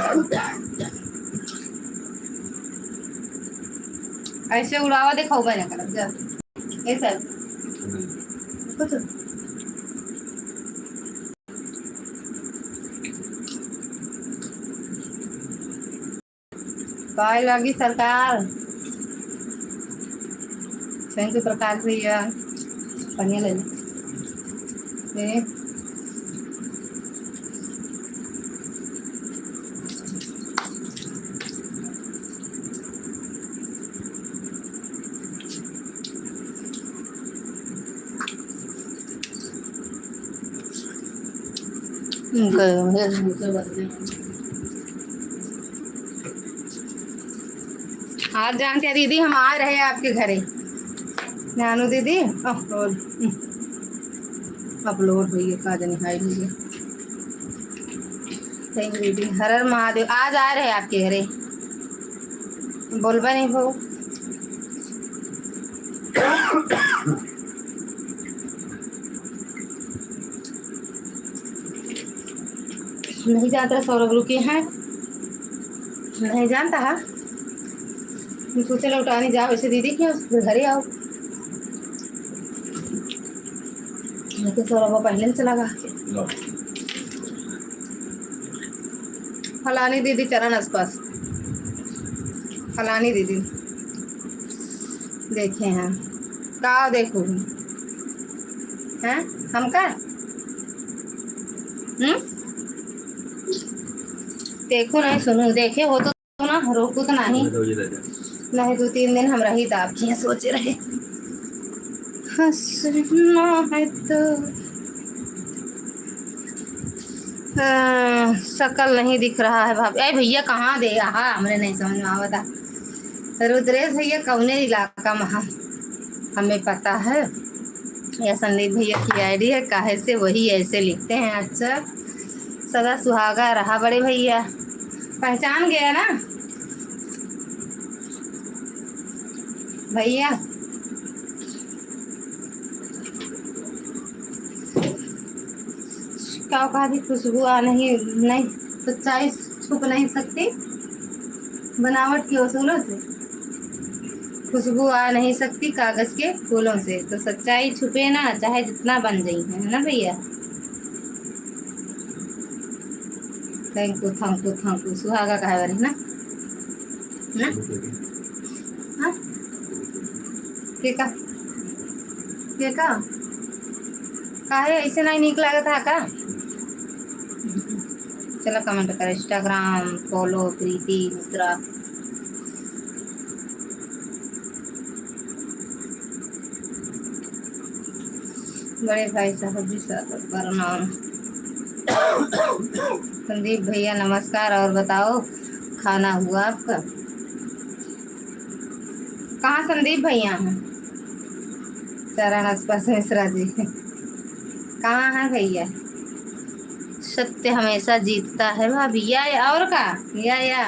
ऐसे उड़ावा दिखाओ ना कर जा ऐसा कुछ पाए लगी सरकार। थैंक यू प्रकाश भैया, पनिया ले ले। आज जानते हैं दीदी, हम आ रहे हैं आपके घरे। जानू दीदी अपलोड हुई है, काजनी हाइड हुई है। थैंक यू दीदी। हर हर महादेव। आज आ रहे हैं आपके घरे, बोलबा नहीं भाऊ। नहीं जानता सौरभ रुके हैं, नहीं जानता है। सोचे लौटाने जाओ ऐसे दीदी क्यों घर ही आओ, लेकिन सौरभ पहले चला गया। फलानी दीदी चरण आसपास, फलानी दीदी देखे हैं का देखो हैं हम का देखो नहीं सुनो, देखे हो तो ना रोको तो नहीं। नहीं 2-3 दिन हम रही था आपकी, सोचे रहे हंसना है तो शकल नहीं दिख रहा है भाभी। अरे भैया कहाँ दे हाँ हमने नहीं समझ में आवता। रुद्रेश भैया कौने इलाका में, हमें पता है। यह संदीप भैया की आईडी है, काहे से वही ऐसे लिखते हैं। अच्छा सदा सुहागा रहा बड़े भैया, पहचान गया ना भैया। क्या कहा थी, खुशबू आ नहीं सच्चाई छुप नहीं सकती बनावट के उसूलों से। खुशबू आ नहीं सकती कागज के फूलों से, तो सच्चाई छुपे ना चाहे जितना बन जाई है ना भैया। थैंक यू सुहागा कहा बारे ना हाँ के का काहे ऐसे नहीं निक लगा था का। चलो कमेंट कर, इंस्टाग्राम फॉलो प्रीति मिश्रा। बड़े भाई साहब जी प्रणाम। संदीप भैया नमस्कार, और बताओ खाना हुआ आपका। कहाँ संदीप भैया हैं, चरण आसपास मिश्रा जी कहाँ है भैया। सत्य हमेशा जीतता है भाभी, या और का या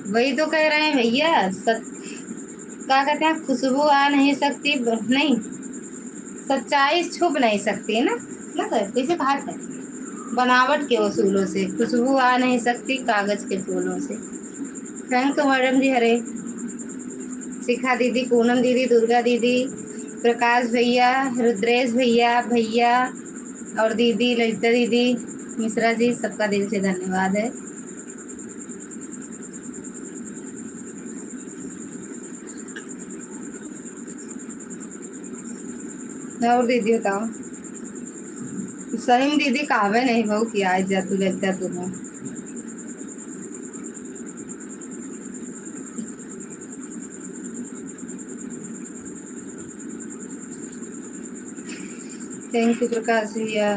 वही तो कह रहे हैं भैया। क्या कहते हैं, खुशबू आ नहीं सकती नहीं सच्चाई छुप नहीं सकती ना सर कैसे कहा था। बनावट के वसूलों से खुशबू आ नहीं सकती कागज के फूलों से। थैंक यू मैडम जी। हरे शिखा दीदी, पूनम दीदी, दुर्गा दीदी, प्रकाश भैया, रुद्रेश भैया और दीदी ललिता दीदी, मिश्रा जी, सबका दिल से धन्यवाद है। और दीदी बताओ, सही दीदी कहावे नहीं बहु कि आज जा तू लगता तू हो। थैंक यू प्रकाश भैया।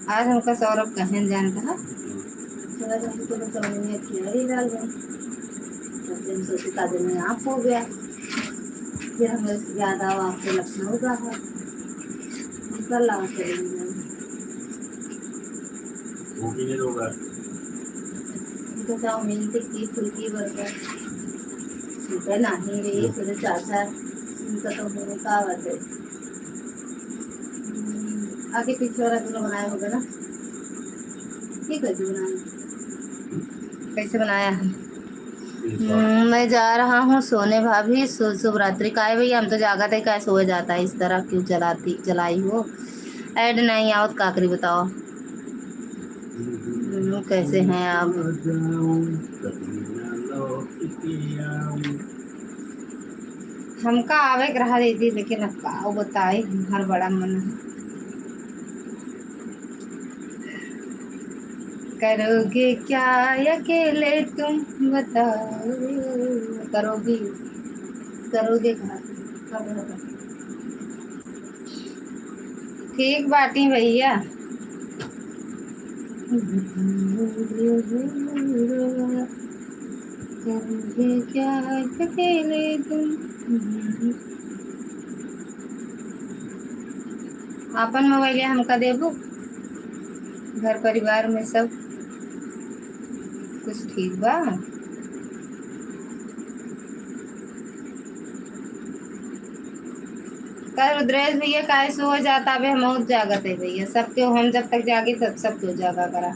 आज हमका सौरभ कहें जानता है, दिन सोचे का दिन में आप हो गया, फिर हमें याद आओ आपको लखनऊ का है, कल आओ चलेंगे। वो भी नहीं होगा। उनको चाउमीन टिक्की फुल्की बर्गर सुबह नहीं रही फिर चाचा उनका तो होने का बात है। आगे पीछे वाला दोनों बनाए होगा ना, ठीक है जी बनाए कैसे बनाया है। मैं जा रहा हूँ सोने भाभी, शुभ रात्रि। काहे भैया हम तो जागा थे, क्या सोए जाता है इस तरह क्यों चलाई हो। ऐड नहीं आओ काकरी बताओ कैसे हैं आप। हमका आवे रहा दीदी लेकिन अब का बताए हर बड़ा मन है। करोगे क्या अकेले तुम बताओ, करोगी करोगे कहाँ ठीक बाटी भैया। करोगे क्या अकेले तुम। अपन मोबाइल हमका देबू, घर परिवार में सब कुछ ठीक बा। कल रुद्रेश भैया काहे सो हो जाता है, हम जागत है भैया सबके, हम जब तक जागे तब सब क्यों जागा करा।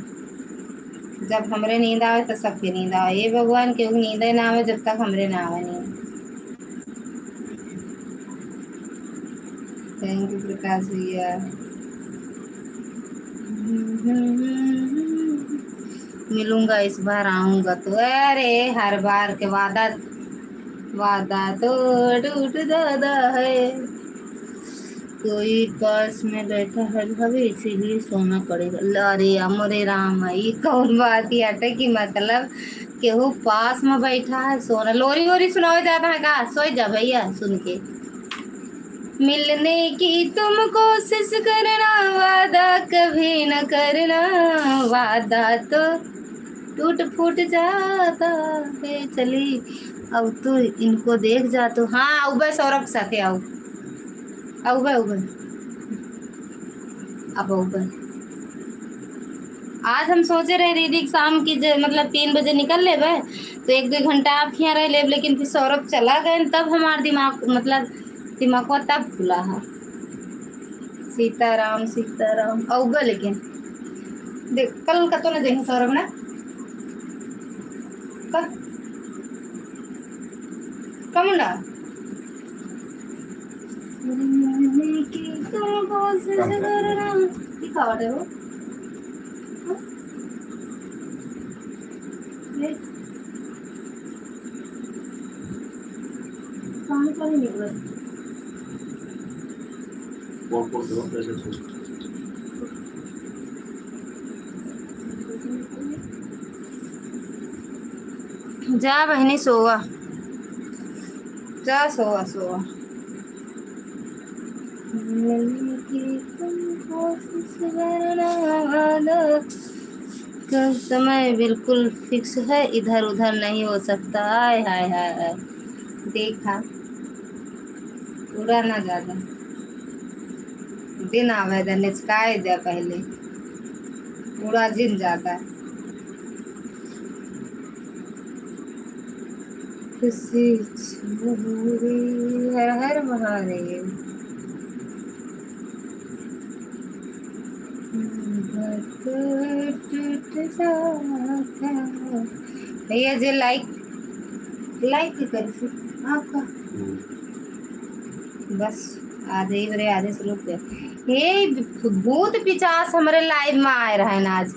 जब हमरे नींद आवे तो सबके नींद आवे, ये भगवान क्यों नींद ना आवे जब तक हमरे ना आवे नींद। थैंक यू प्रकाश भैया। मिलूंगा इस बार आऊंगा तो, अरे हर बार के वादा वादा तो टूट जाता है। कोई पास में बैठा है भाभी इसीलिए सोना पड़ेगा। अरे अमरे राम ये कौन बात ही अटे की मतलब केहू पास में बैठा है सोना। लोरी वोरी सुनाओ जाता है का, सोई जा भैया सुन के। मिलने की तुम कोशिश करना, वादा कभी न करना, वादा तो टूट फूट जाता है। चली अब तो इनको देख जा तो, हाँ उबे सौरभ के साथे आओ उबे अब उबे। आज हम सोचे रहे दीदी शाम की मतलब 3 बजे निकल ले बे तो 1-2 घंटा आप यहाँ रह ले, लेकिन फिर सौरभ चला गए तब हमारा दिमाग मतलब दिमाग को तब खुला है। सीताराम सीताराम औगा लेकिन देख कल का तो ना देंगे सौरभ ना कमुंडा खावा दे वो पानी पानी निकल जा बहनी सोवा जा सोवा सोवा। समय बिल्कुल फिक्स है, इधर उधर नहीं हो सकता। हाय हाय हाय हाय देखा पूरा ना ज्यादा दिन आवेदन निचकाए दे पहले पूरा दिन जाता खुशी हर हर महादेव। भैया जे लाइक कर आपका बस आधे ही बड़े आधे से रुक गए। हे भूत पिचास हमारे लाइव में आए रहे ना आज,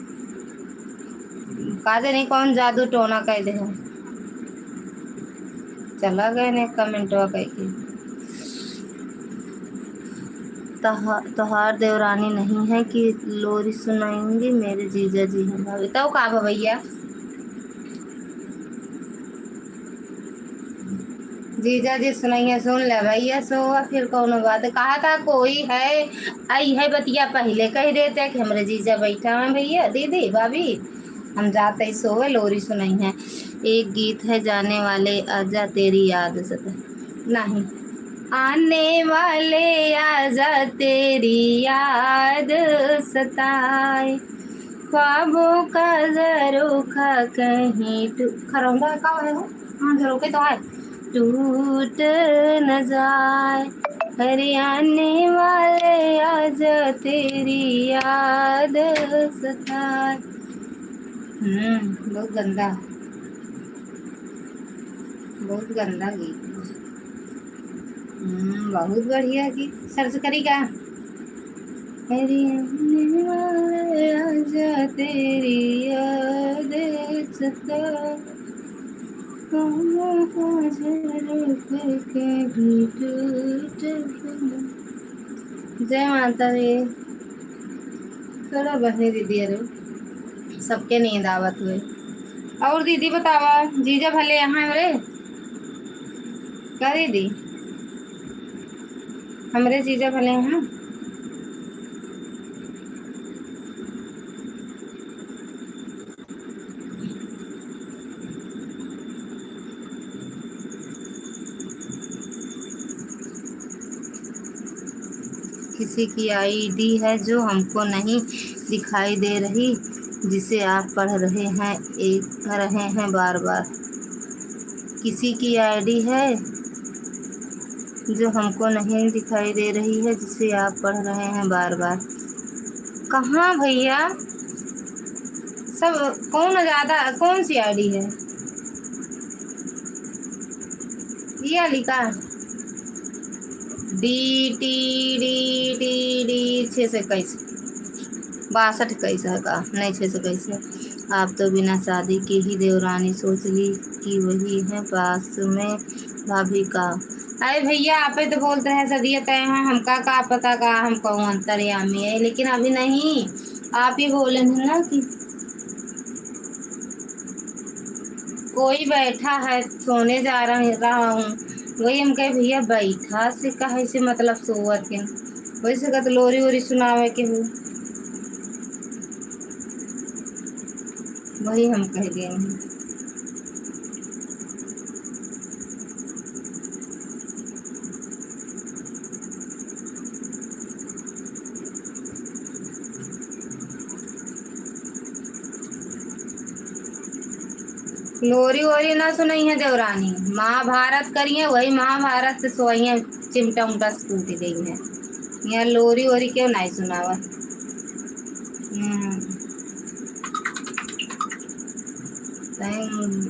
काजे नहीं कौन जादू टोना कह दे चला गए ने कमेंटवा कह के। तोहार देवरानी नहीं है कि लोरी सुनाएंगी, मेरे जीजा जी हैं भाभी तो का भैया। जीजा जी सुनाइए सुन ले भैया सो फिर कौन बात कहा था कोई है आई है बतिया पहले कह देते कि हमारे जीजा बैठा है भैया दीदी भाभी हम जाते ही सोए लोरी सुनाई है। एक गीत है जाने वाले आजा तेरी याद सता नहीं, आने वाले आजा तेरी याद सताए, ख्वाबों का झरोखा कहीं खरौंदा का है हो, हाँ झरोखे तो है, टूट न जाए, हरियाणे वाले आजा तेरी याद सताए। बहुत गंदा, बहुत गंदा गीत। बहुत बढ़िया गीत, सर्च करी का। हरियाणे वाले आजा तेरी याद सताए, जय माता दी। थोड़ा बहनी दीदी अरे सबके नींद आवत हुए। और दीदी बतावा, जीजा भले यहाँ हमरे क्या दीदी, हमरे जीजा भले यहाँ। किसी की आईडी है जो हमको नहीं दिखाई दे रही, जिसे आप पढ़ रहे हैं बार बार। किसी की आईडी है जो हमको नहीं दिखाई दे रही है, जिसे आप पढ़ रहे हैं बार बार। कहाँ भैया, सब कौन ज़्यादा, कौन सी आईडी है ये वाली का? डी 621 62 21 है का, नहीं 621। आप तो बिना शादी के ही देवरानी सोच ली कि वही है पास में भाभी का। अरे भैया आप ही तो बोलते हैं सदिया तय है, हमका का पता का हम कहूँ अंतर्यामी है, लेकिन अभी नहीं, आप ही बोले हैं ना कि कोई बैठा है, सोने जा रहा हूँ, वही हम कहे भैया बैठा से कहे से मतलब सोवत है, वैसे का तो लोरी वोरी सुनावे के हो, वही हम कह गए हैं। लोरी वोरी ना सुनाई है देवरानी, महाभारत करी है, वही महाभारत से सोई है, चिमटा उमटा से टूट गई है, यहाँ लोरी वोरी क्यों नहीं सुनावा।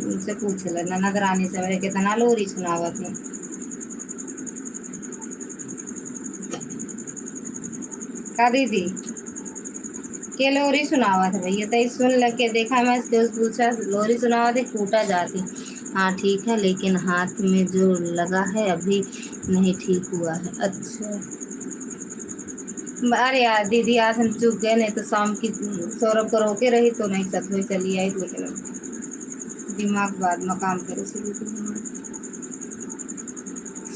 उनसे पूछ ले ननद रानी से मेरे कितना लोरी सुनावा थी। का दीदी के लोरी सुनावा था भैया, तो सुन लगे देखा, मैं पूछा लोरी सुनावा थे, टूटा जाती। हाँ ठीक है, लेकिन हाथ में जो लगा है अभी नहीं ठीक हुआ है। अच्छा अरे यार दीदी आज हम चुप गए, नहीं तो शाम की सौरभ को रोके रही तो नहीं सच में चली आई, लेकिन दिमाग बाद में काम करे।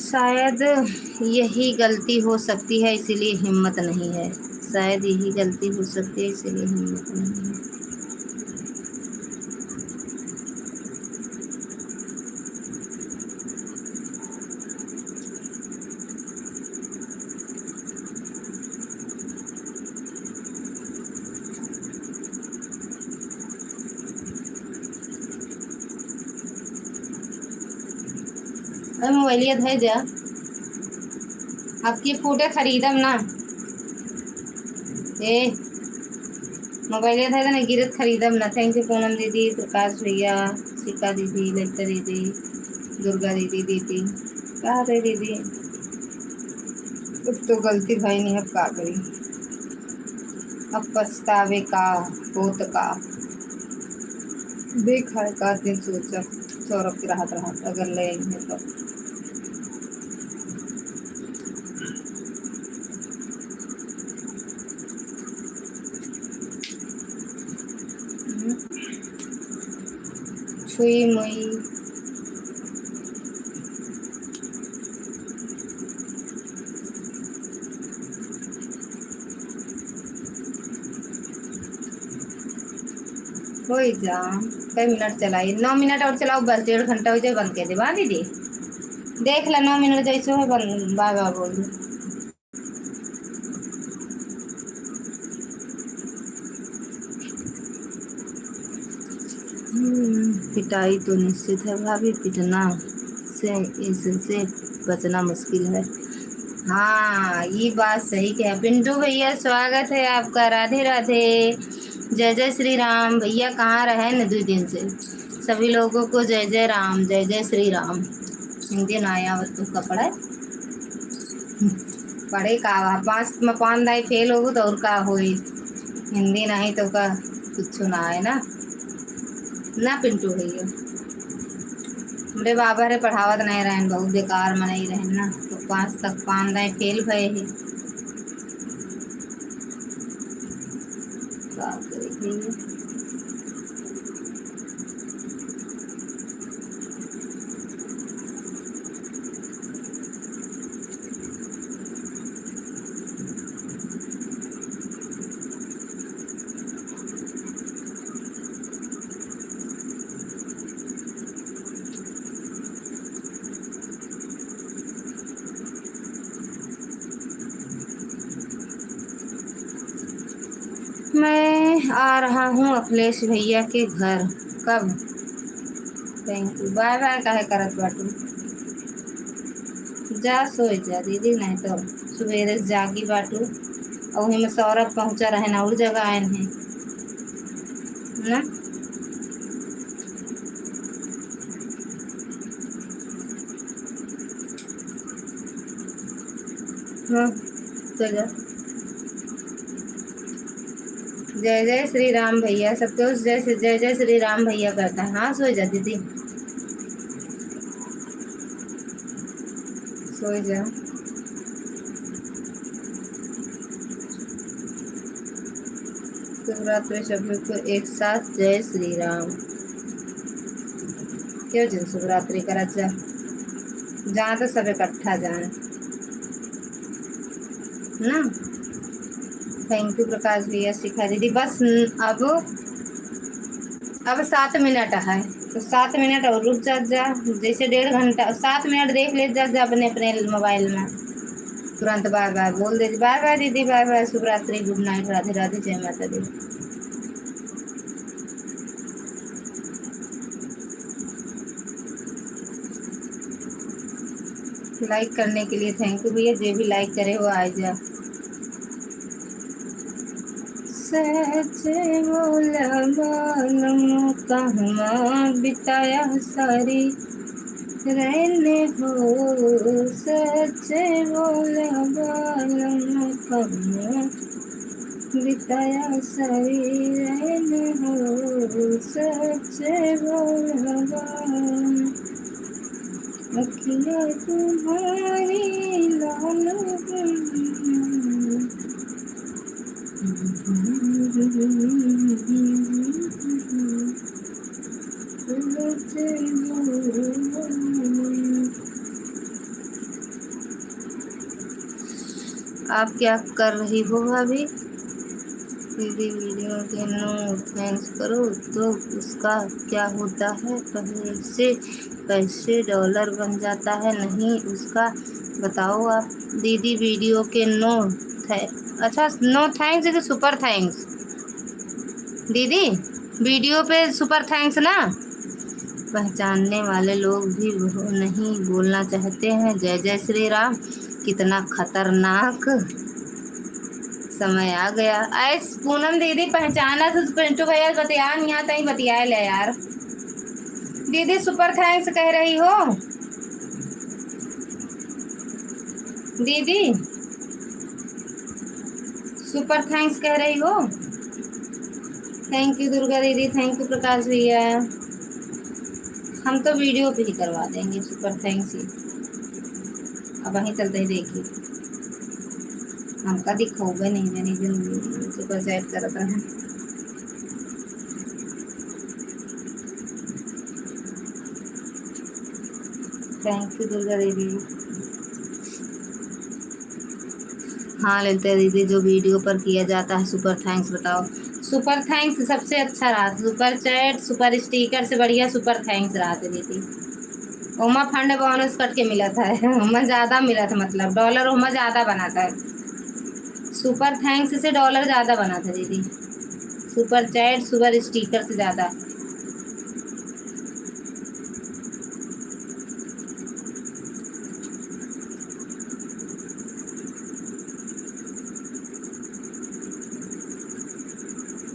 शायद यही गलती हो सकती है इसीलिए हिम्मत नहीं है, शायद यही गलती हो सकती है इसीलिए हिम्मत नहीं है। अरे मोबाइलिया है जा, आपकी फोटो खरीदम ना, ए मोबाइलिया है ना गिरत खरीदम ना। थैंक यू पूनम दीदी, प्रकाश भैया, शिका दीदी, ललिता दीदी, दुर्गा दीदी, दीदी क्या है दीदी, अब तो गलती भाई नहीं, अब का करी, अब पछतावे का होत का देखा है का दिन सोचा सौरभ की राहत अगर ले आई है तो। छुई मुई ही जा। कई मिनट चलाई, 9 मिनट और चलाओ बस, 1.5 घंटा हो जाए बंद कर दे बा दीदी। देख ला 9 मिनट जैसे है बंद, बाय बाय बोल दो। पिटाई तो निश्चित है भाभी, पिटना से इससे बचना मुश्किल है। हाँ ये बात सही कहा पिंटू भैया, स्वागत है आपका, राधे राधे, जय जय श्री राम। भैया कहाँ रहे न 2 दिन से, सभी लोगों को जय जय राम, जय जय श्री राम। हिंदी ना आया तो कपड़ा पढ़े का 5 दाई फेल हो तो और का हो, हिंदी नहीं तो का कुछ ना आए ना पिंटू भैया। मेरे बाबा रे पढ़ावत नहीं रहन, बहुत बेकार में नहीं रहन ना, तो 5 तक 5 दाई फेल भये है। का करे भैया। मैं आ रहा हूँ अखिलेश भैया के घर। कब? थैंक यू, बाय बाय काहे करत बाटू, जा सोए जा दीदी, नहीं तो सवेरे से जागी बाटू। और वहीं में सौरभ पहुँचा रहे ना, और जगह आए हैं ना। हाँ चल जा। जय जय श्री राम भैया, सबको जय जय श्री राम भैया करता है। हाँ सो जा दीदी, सो जा। शिवरात्रि सभी को एक साथ जय श्री राम। क्यों जिन शिवरात्रि करा जा, जहाँ तो सब इकट्ठा जाए ना। थैंक यू प्रकाश भैया, शिखा दीदी। बस अब 7 मिनट है, तो 7 मिनट और रुक जा, जैसे 1.5 घंटा 7 मिनट देख ले जा अपने अपने मोबाइल में, तुरंत बाय बाय बोल दे। बाय बाय दीदी, बाय बाय, शुभ रात्रि, गुड नाइट, राधे राधे, जय माता दी। लाइक करने के लिए थैंक यू भैया, जो भी लाइक करे वो आ जा। सच बोला बालम कहाँ बिताया सारी रहने हो, सच बोला बालम कहाँ बिताया सारी रहने हो, सच बोला बालम अखियाँ तुम्हारी लाल आप क्या कर रही हो अभी? दीदी वीडियो के नो थैंक्स करो तो उसका क्या होता है, पहले से कैसे डॉलर बन जाता है? नहीं उसका बताओ आप दीदी। वीडियो के नो अच्छा नो थैंक्स है, सुपर थैंक्स दीदी। वीडियो पे सुपर थैंक्स ना, पहचानने वाले लोग भी नहीं बोलना चाहते हैं जय जय श्री राम। कितना खतरनाक समय आ गया। ऐस पूनम दीदी पहचाना तो पिंटू भैया बतिया, यहाँ तक बतिया ले यार। दीदी सुपर थैंक्स कह रही हो दीदी, सुपर थैंक्स कह रही हो। थैंक यू दुर्गा दीदी, थैंक यू प्रकाश भैया। हम तो वीडियो पे ही करवा देंगे सुपर थैंक्स ही। अब वहीं चलते ही देखिए, हमका दिखोगे नहीं, मैंने सुपर चैट करता है। थैंक यू दुर्गा दीदी। हाँ ललिता दीदी, जो वीडियो पर किया जाता है सुपर थैंक्स बताओ। सुपर थैंक्स सबसे अच्छा रहा, सुपर चैट सुपर स्टिकर से बढ़िया सुपर थैंक्स रहा था दीदी। ओमा फंड बोनस कट के मिला था ओमा ज़्यादा मिला था, मतलब डॉलर ओमा ज़्यादा बना था, सुपर थैंक्स से डॉलर ज़्यादा बना था दीदी, सुपर चैट सुपर स्टिकर से ज़्यादा।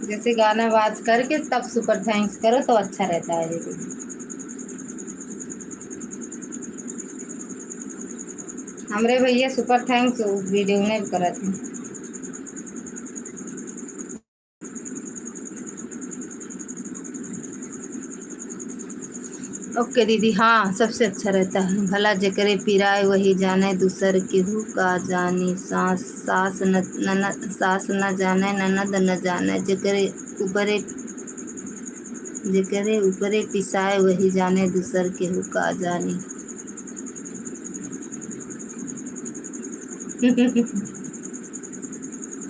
जैसे गाना बात करके तब सुपर थैंक्स करो तो अच्छा रहता है दीदी। हमरे भैया सुपर थैंक्स वीडियो में करा थे। ओके दीदी, हाँ सबसे अच्छा रहता है। भला जेकरे पिराए वही जाने, दूसर केहू का जानी। सास न जाने ननद न जाने, जेकरे ऊपरे पिसाए वही जाने, दूसर केहू का जानी।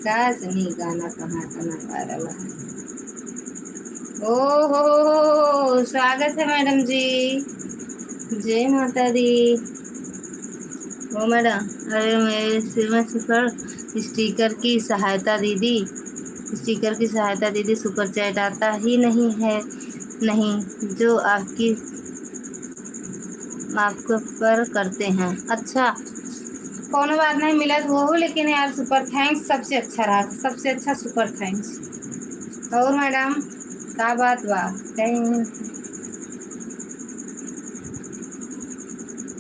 का सुनी गाना कहाँ वायरल है। ओ हो, स्वागत है मैडम जी, जय माता दी। ओ मैडम, अरे मेरे सिर सुपर स्टिकर की सहायता दीदी, स्टिकर की सहायता दीदी, सुपर चैट आता ही नहीं है, नहीं जो आपको पर करते हैं। अच्छा कोनो बात नहीं, मिला तो वो, लेकिन यार सुपर थैंक्स सबसे अच्छा रहा, सबसे अच्छा सुपर थैंक्स। और मैडम क्या बात बा? कहीं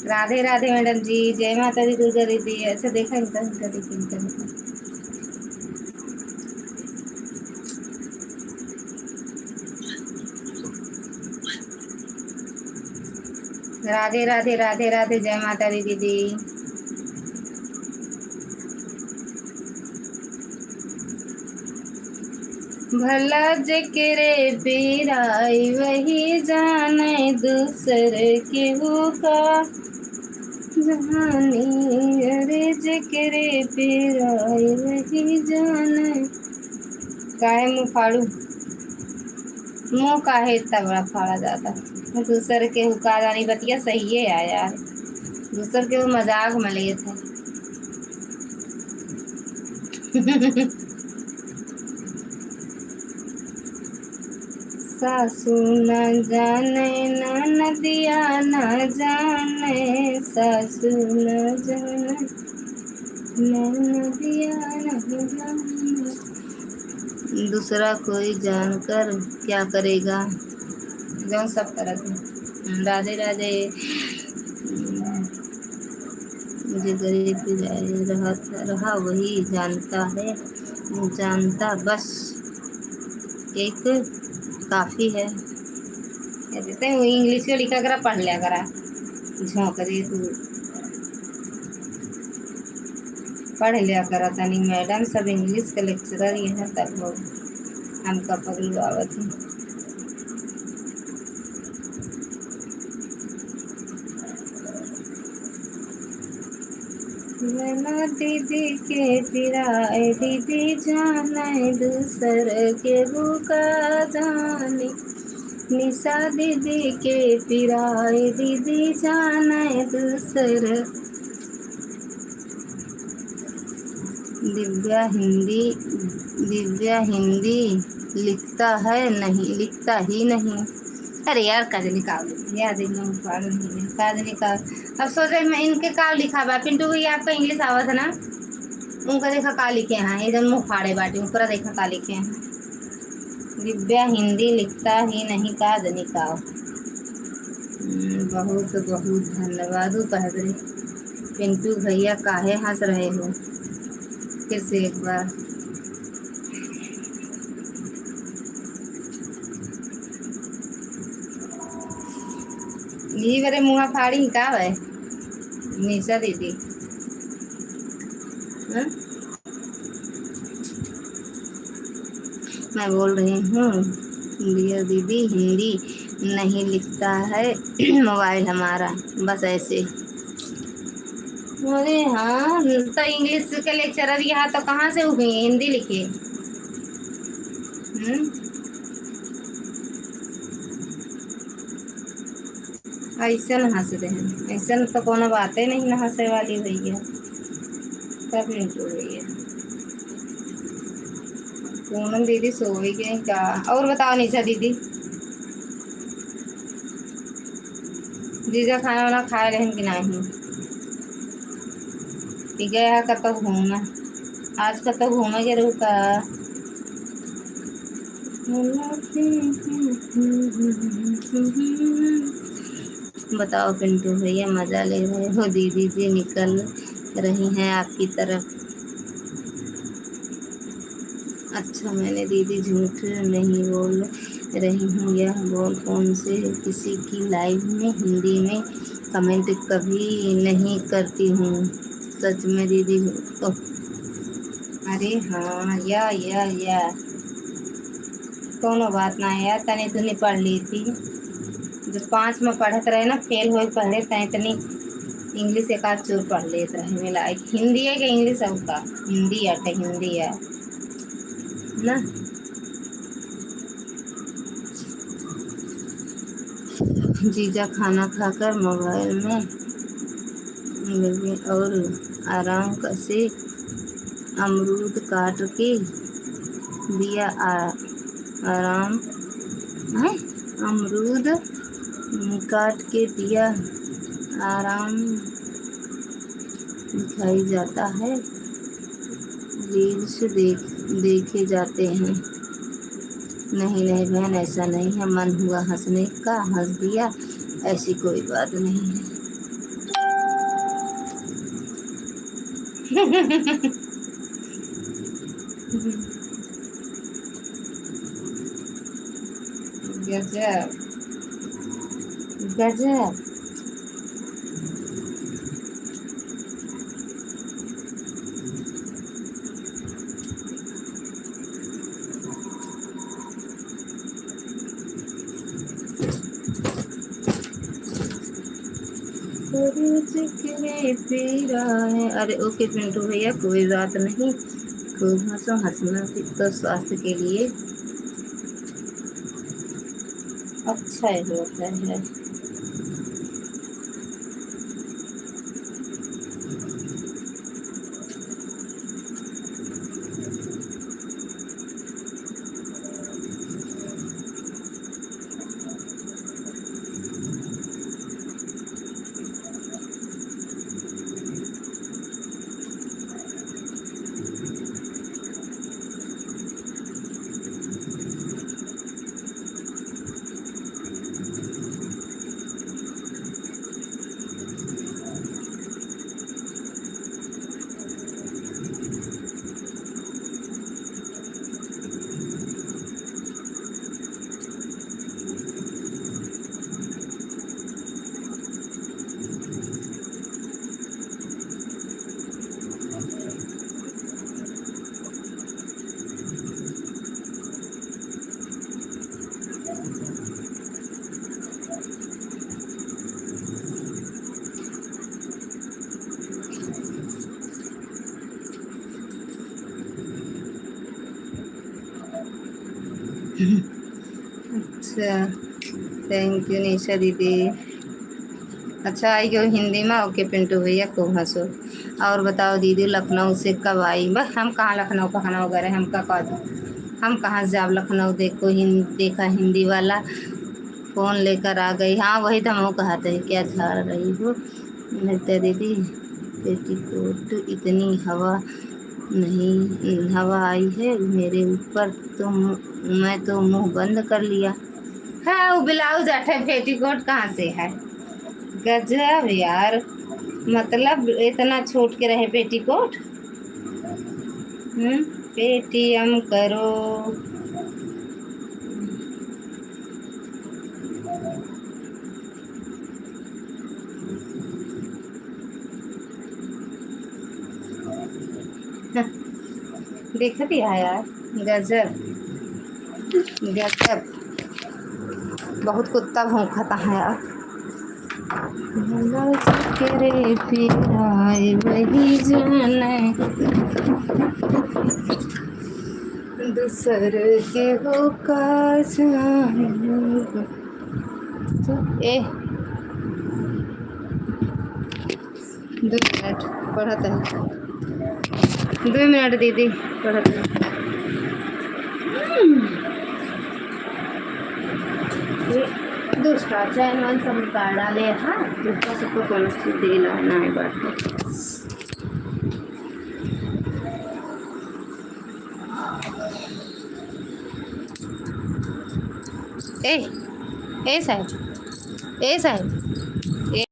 राधे राधे मैडम जी, जय माता दी, दुर्गा दीदी। ऐसे देखा इनका राधे राधे राधे राधे, जय माता दी दीदी। भला जेकरे पिराई वही जाने, दूसर केहू का जानी। अरे जेकरे पिराई वही जाने। काहे मुँह फाड़ू, मुँह काहे इतना बड़ा फाड़ा जाता? दूसर केहू का जानी, बतिया सही है यार, दूसर केहू मजाक में लिए थे। सासू न जाने नदिया न जाने, सासू न जाने नदिया न जाने, दूसरा कोई जानकर क्या करेगा, जो सब तरह से। राधे राधे। मुझे गरीब रहा वही जानता है, जानता बस एक काफ़ी है। कहते हैं वो इंग्लिश में लिखा करा, पढ़ लिया करा, झोंक दे तू, पढ़ लिया करा तनी। मैडम सब इंग्लिश के लेक्चरर ही हैं, तब लोग हमका पगलू आवत है। मैना दीदी के पिराए दीदी जाने, दूसर के भूखा जाने। निशा दीदी के पिराए दीदी जाने, दूसर। दिव्या हिंदी लिखता है नहीं, लिखता ही नहीं। अरे यार काज निकाल याद नहीं, काज निकाल। अब सोचे मैं इनके का लिखा बा, पिंटू भैया आपका इंग्लिश आवत है ना, उनका देखा का लिखे हैं, इधर मुँह फाड़े बाटे, ऊपर देखा का लिखे हैं। दिव्या हिंदी लिखता ही नहीं, काज निकाल। बहुत बहुत धन्यवाद कह दे। पिंटू भैया काहे हंस रहे हो? फिर से एक बार। ये बड़े मुँह फाड़ी का है निशा दीदी? मैं बोल रही हूँ दिया दीदी हिंदी नहीं लिखता है मोबाइल हमारा, बस ऐसे। अरे हाँ, तो इंग्लिश के लेक्चरर यहाँ तो कहाँ से हो गई, हिंदी लिखे। ऐसे न हंस रहे हैं, ऐसे न तो कोनो बातें नहीं न हंसे वाली भैया। सब मिंटू भैया, पूनम दीदी सो ही गई क्या? और बताओ निशा दीदी, जीजा खाना वाना खाए रहें कि नहीं? कि गया है कतो घूमना? आज कतो घूमे के रुका? बताओ पिंटू भैया, मजा ले रहे हो? दीदी जी निकल रही हैं आपकी तरफ। अच्छा, मैंने दीदी झूठ नहीं बोल रही हूँ, यह बोल फोन से किसी की लाइव में हिंदी में कमेंट कभी नहीं करती हूँ। सच में दीदी तो, अरे हाँ, या कोनो बात ना यार, तनी तुनी पढ़ ली थी जो 5 में पढ़त रहे ना, फेल हो पढ़े तनी इंग्लिश एक आध चोर पढ़ लेते रहे मिला। हिंदी है कि इंग्लिश है उसका? हिंदी है, हिंदी है ना। जीजा खाना खाकर मोबाइल में लगे और आराम से अमरूद काट के दिया। आराम है, अमरूद काट के दिया, आराम दिखाई जाता है, रील्स देखे जाते हैं। नहीं बहन, ऐसा नहीं है, मन हुआ हंसने का हंस दिया, ऐसी कोई बात नहीं है। गजब गजब। है। अरे ओके पिंटू भैया, कोई बात नहीं, खूब हंसो, हंसना तो स्वास्थ्य के लिए अच्छा होता है। अच्छा, थैंक यू निशा दीदी। अच्छा आई क्यों हिंदी में? ओके पिंटू भैया, खूब हंसो। और बताओ दीदी, लखनऊ से कब आई? बस हम कहाँ लखनऊ कहना वगैरह, हम कहाँ से आप लखनऊ देखा हिंदी वाला फ़ोन लेकर आ गई। हाँ वही तो हम कहते हैं, क्या झाड़ रही हो नृत्या दीदी? पेटीकोट इतनी हवा आई है मेरे ऊपर तो मैं तो मुंह बंद कर लिया। हाँ वो ब्लाउज अठे, पेटीकोट कहाँ से है? गजब यार, मतलब इतना छोट के रहे पेटीकोट। पेटीएम करो। देख दिया यार, गजब गजब, बहुत कुत्ता भौंकता है यार। रे वही जाने, दूसर के हो का जाने। ए 2 मिनट पढ़त है, 2 मिनट दीदी पढ़त है। ये दूसरा चैनल सब निकाल डाले। हाँ दूसरा सबको कौन सी देला ना है बात। ए ए साहब, ए साहब, ए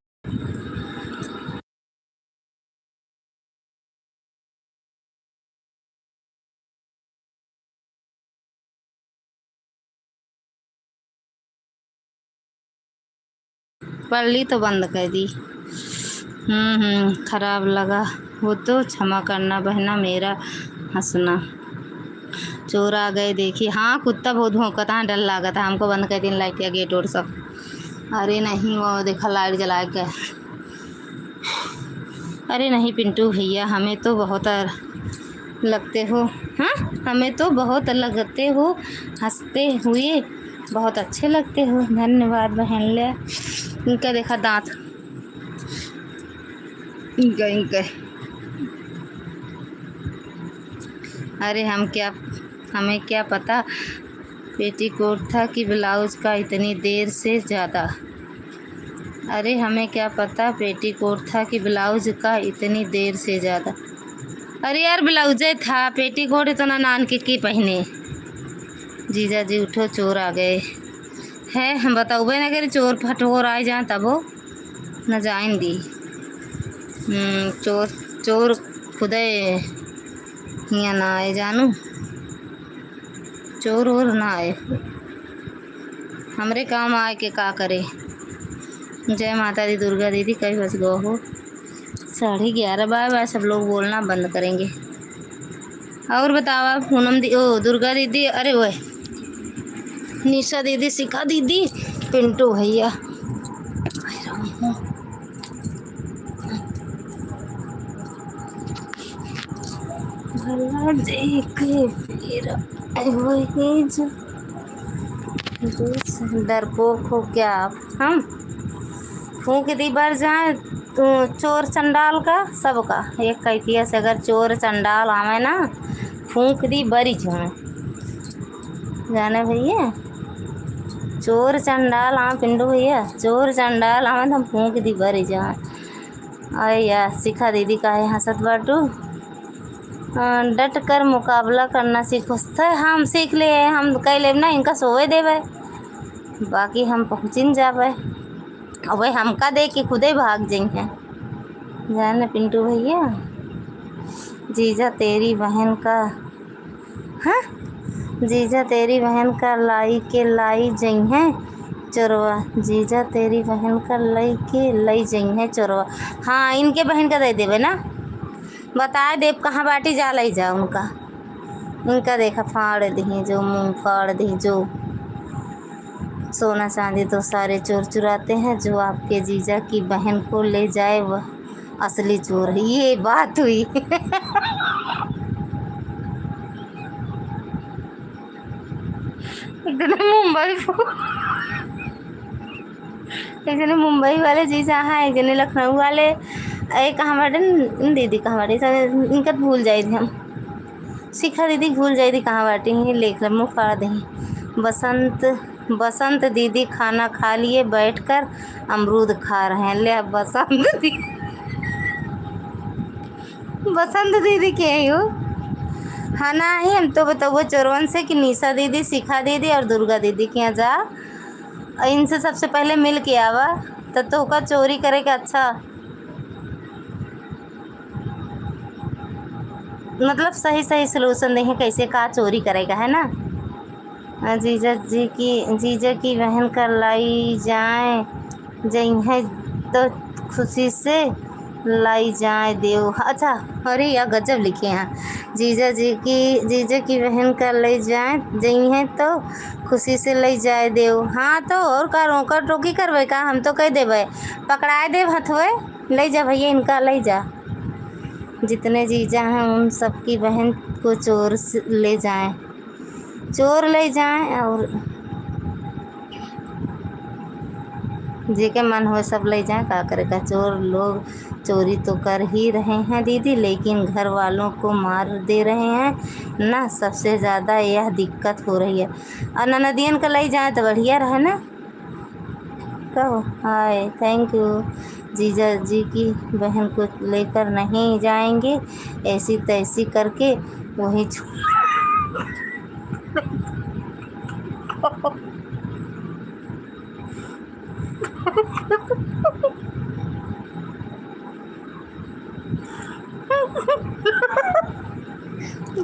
पढ़ ली तो बंद कर दी। खराब लगा वो तो क्षमा करना बहना, मेरा हंसना। चोर आ गए देखी। हाँ कुत्ता बहुत भौंकता है, डर लगा था हमको। बंद कर दी लाइट या गेट और सब। अरे नहीं वो देखा लाइट जला के। अरे नहीं पिंटू भैया, हमें तो बहुत लगते हो। हाँ हमें तो बहुत लगते हो, हंसते हुए बहुत अच्छे लगते हो। धन्यवाद बहन। ले इनका देखा दांत, इनका अरे हमें क्या पता पेटीकोट था कि ब्लाउज का इतनी देर से ज़्यादा। अरे हमें क्या पता पेटीकोट था कि ब्लाउज का इतनी देर से ज़्यादा। अरे यार ब्लाउजे था, पेटीकोट इतना नान के पहने। जीजा जी उठो, चोर आ गए है। हम बताओ ना करे चोर फटोर आए जाए तब हो न जाइन दी। चोर खुदे हियाँ ना आए जानू, चोर और ना आए, हमरे काम आए के का करे। जय माता दी दुर्गा दीदी कई बज गो हो। 11:30। Bye bye. सब लोग बोलना बंद करेंगे। और बताओ आप पूनम दी, ओ दुर्गा दीदी, अरे वो निशा दीदी, शिखा दीदी, पिंटू भैया। भला देख फिर वही जो डरपोक हो क्या आप। हम फूंक दी बार जाए तो चोर चंडाल का सबका एक कैफिया से। अगर चोर चंडाल आवे ना फूंक दी बरी जाए जाने भैया। चोर चंडाल आवे पिंडू भैया, चोर चंडाल आवे तो हम फूंक दी बरी जाए। अरे यार शिखा दीदी का है हंसत बाटू। डट कर मुकाबला करना सीखो। हम सीख ले, हम कह ले ना इनका सोए देवे, बाकी हम पहुँचिन जावे। अब भाई हमका देख के खुदे भाग जाएंगे जाने पिंटू भैया। जीजा तेरी बहन का, हाँ जीजा तेरी बहन का लाई के लाई जई है चोरवा। जीजा तेरी बहन का लाई जई है चोरवा। हाँ इनके बहन का दे देवे ना, बताए देव कहाँ बाटी जा लाई जा उनका। इनका देखा फाड़ दी जो, मुंह फाड़ दी जो। सोना चांदी तो सारे चोर चुराते हैं, जो आपके जीजा की बहन को ले जाए वह असली चोर है। ये बात हुई। एक जने मुंबई वाले जीजा हैं, एक जने लखनऊ वाले। एक कहाँ बाटे दीदी, कहाँ बाटी इनका भूल जाई थी हम। शिखा दीदी भूल जाई थी कहाँ बाटी। लिख रहे मुँह फाड़ दी। बसंत दीदी खाना खा लिए, बैठकर अमरूद खा रहे हैं। ले बसंत दीदी के हो। हाँ ना ही हम तो बताओ चोरवन से कि निशा दीदी, शिखा दीदी और दुर्गा दीदी के यहाँ जा, इनसे सबसे पहले मिल के आवा तो का चोरी करे का अच्छा मतलब सही सलूशन देंगे कैसे का चोरी करेगा है ना। जीजा की बहन का लाई जाए जई है तो खुशी से लाई जाए देव। अच्छा अरे यार गजब लिखे हैं। जीजा की बहन का ले जाए जई है तो खुशी से ले जाए देव। हाँ तो और का रोका टोकी करवे का, हम तो कह देवे पकड़ाए देव हथवे। ले जा भैया इनका ले जा। जितने जीजा हैं उन सबकी बहन को चोर ले जाएं। चोर ले जाएं और जेके मन हो सब ले जाएं, का करेगा। चोर लोग चोरी तो कर ही रहे हैं दीदी, लेकिन घर वालों को मार दे रहे हैं ना, सबसे ज़्यादा यह दिक्कत हो रही है। और ननदियन का ले जाए तो बढ़िया रहे ना। कहो हाय थैंक यू। जीजा जी की बहन को लेकर नहीं जाएंगे, ऐसी तैसी करके वही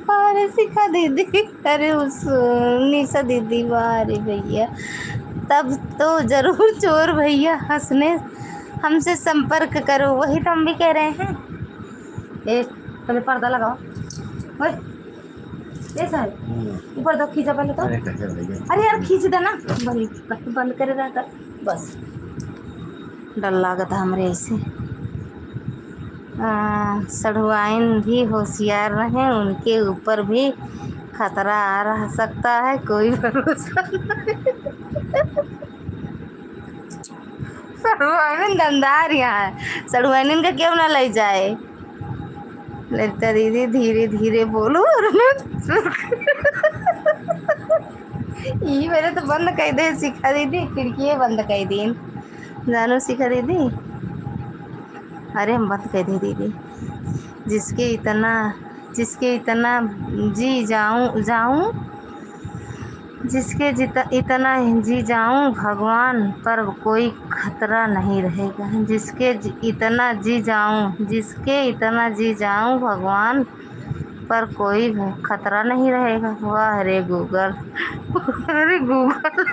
बारे सिखा दीदी। अरे उस निशा दीदी, बारे भैया तब तो जरूर चोर भैया हंसने हमसे संपर्क करो। वही तो हम भी कह रहे हैं। ए पहले पर्दा लगाओ। ओए ये साहब ये पर्दा खींचा पहले तो। अरे यार खींच दे ना, बंद करे रहता बस। डर लागत हमरे ऐसे। सढ़ुआइन भी होशियार रहे, उनके ऊपर भी खतरा आ रहा सकता है, कोई भरोसा नहीं। सढ़ुआइन दमदार यहाँ है, सढ़ुआइन का क्यों ना ले जाए। ललिता दीदी धीरे धीरे बोलो और ये मेरे तो बंद कर दे सिखा दीदी, खिड़की बंद कर दी जानू सिखा दीदी। अरे हम बंद कर दे दीदी। जिसके इतना जी जाऊं जिसके इतना जी जाऊं भगवान पर कोई खतरा नहीं रहेगा। जिसके इतना जी जाऊं भगवान पर कोई खतरा नहीं रहेगा। वाह रे गूगल। अरे गूगल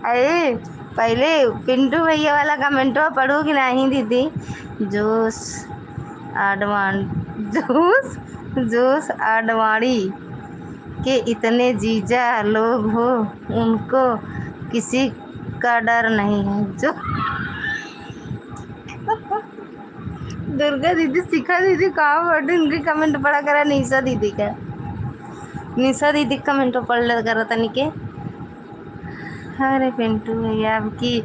अरे पहले पिंटू भैया वाला कमेंटवा पढ़ो कि नहीं दीदी। जोश आडवाणी के इतने जीजा लोग हो, उनको किसी का डर नहीं है। जो दुर्गा दीदी सिखा दीदी कहाँ पढ़ उनकी कमेंट पढ़ा करा। निशा दीदी कमेंट पढ़ ले करा तनी के। अरे पिंटू भैया की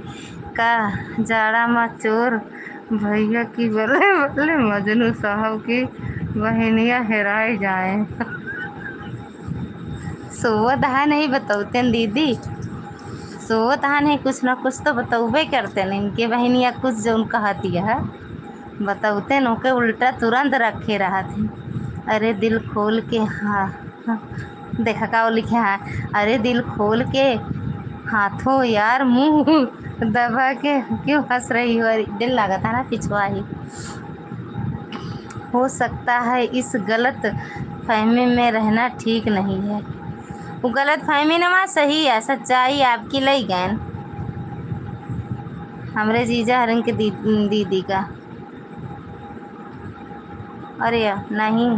का जाड़ा में चोर भैया की बल्ले बल्ले मजनू साहब की बहनियाँ हेराए जाए। सोवत है नहीं बताते दीदी, सोवत है नहीं, कुछ ना कुछ तो बतावे करते हैं। इनके बहनियाँ कुछ जो उनका हाथी है बताते न के उल्टा तुरंत रखे रहा थे। अरे दिल खोल के हाँ देखा का वो लिखे हैं। अरे दिल खोल के हाथों यार मुंह दबा के क्यों हंस रही हो। दिल लगा था ना पिछवा ही। हो सकता है इस गलत फहमी में रहना ठीक नहीं है। वो गलत फहमी ना सही है, सच्चाई आपकी लई गए हमरे जीजा हरन के दीदी का। अरे नहीं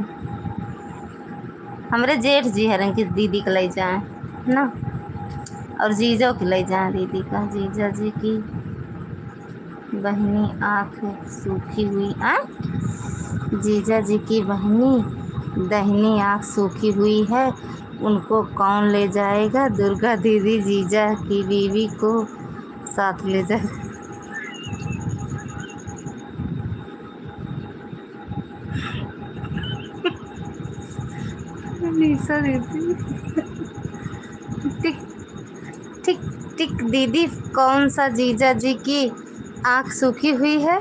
हमरे जेठ जी हरन की दीदी का ले जाए ना, और जीजो की ले जाए दीदी का। जीजा जी की बहनी आँख सूखी हुई जीजा जी की बहनी दहनी आँख सूखी हुई है, उनको कौन ले जाएगा। दुर्गा दीदी जीजा की बीवी को साथ ले जाए। निशा दीदी टिक टिक दीदी कौन सा जीजा जी की आँख सूखी हुई है।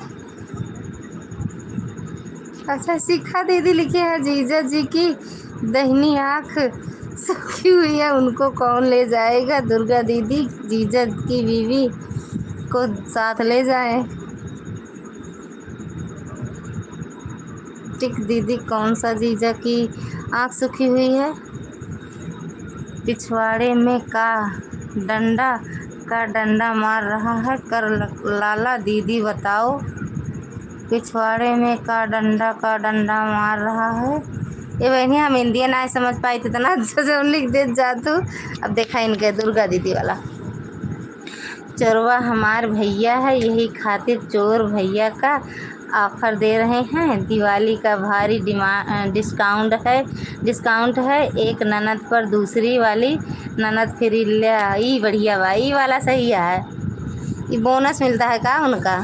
अच्छा सिखा दीदी लिखे हैं जीजा जी की दहिनी आँख सूखी हुई है, उनको कौन ले जाएगा। दुर्गा दीदी जीजा की बीवी को साथ ले जाए। टिक दीदी कौन सा जीजा की आँख सूखी हुई है। पिछवाड़े में का डंडा मार रहा है कर लाला दीदी बताओ। पिछवाड़े में का डंडा मार रहा है। ये बहनी हम इंडियन ना समझ पाई थी इतना अच्छा जो लिख दे जातू। अब देखा इनके दुर्गा दीदी वाला। चोरवा हमार भैया है, यही खातिर चोर भैया का ऑफ़र दे रहे हैं। दिवाली का भारी डिस्काउंट है। एक ननद पर दूसरी वाली ननद फ्री। ई बढ़िया भाई, ई वाला सही है। ये बोनस मिलता है का उनका।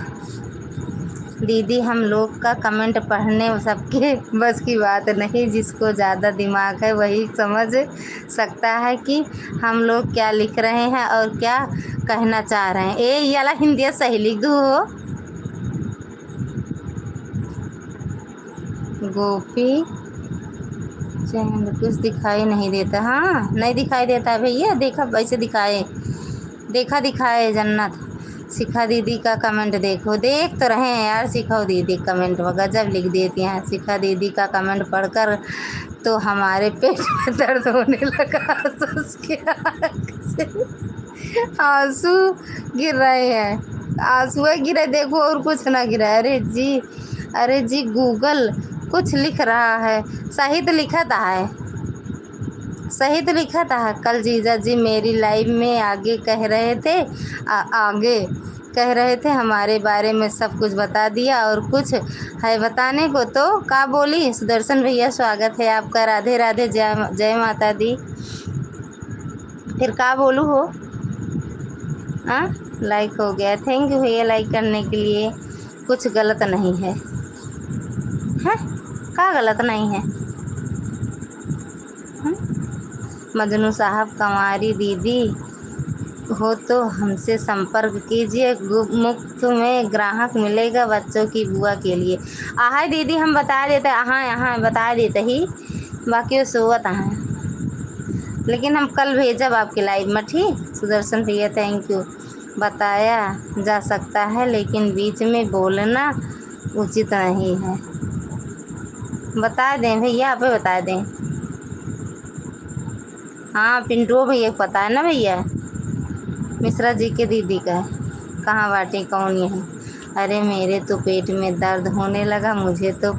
दीदी हम लोग का कमेंट पढ़ने सबके बस की बात नहीं। जिसको ज़्यादा दिमाग है वही समझ सकता है कि हम लोग क्या लिख रहे हैं और क्या कहना चाह रहे हैं। ये वाला हिंदी सही लिख दो हो। गोपी चंद कुछ दिखाई नहीं देता। हाँ नहीं दिखाई देता है भैया। देखा वैसे दिखाए जन्नत। शिखा दीदी का कमेंट देखो। देख तो रहे हैं यार शिखा दीदी कमेंट गजब लिख देती हैं। शिखा दीदी का कमेंट पढ़कर तो हमारे पेट में दर्द होने लगा। आंसू गिर रहे हैं। आंसू गिरे देखो और कुछ ना गिरा। अरे जी गूगल कुछ लिख रहा है। सही तो लिखा था। कल जीजा जी मेरी लाइव में आगे कह रहे थे हमारे बारे में सब कुछ बता दिया और कुछ है बताने को तो का बोली। सुदर्शन भैया स्वागत है आपका। राधे राधे जय माता दी। फिर का बोलूँ हो। हाँ लाइक हो गया। थैंक यू भैया लाइक करने के लिए। कुछ गलत नहीं है। का गलत नहीं है। मजनू साहब कंवारी दीदी हो तो हमसे संपर्क कीजिए। मुफ्त में ग्राहक मिलेगा बच्चों की बुआ के लिए। आहा दीदी हम बता देते। यहाँ बता देते ही बाकी वो सोवत हैं। लेकिन हम कल भेजब आपके लाइव में। ठीक सुदर्शन भैया थैंक यू। बताया जा सकता है लेकिन बीच में बोलना उचित नहीं है। बता दें भैया आप बता दें। हाँ पिंटू भैया पता है ना भैया। मिश्रा जी के दीदी का कहाँ बाटी कौन ये है। अरे मेरे तो पेट में दर्द होने लगा। मुझे तो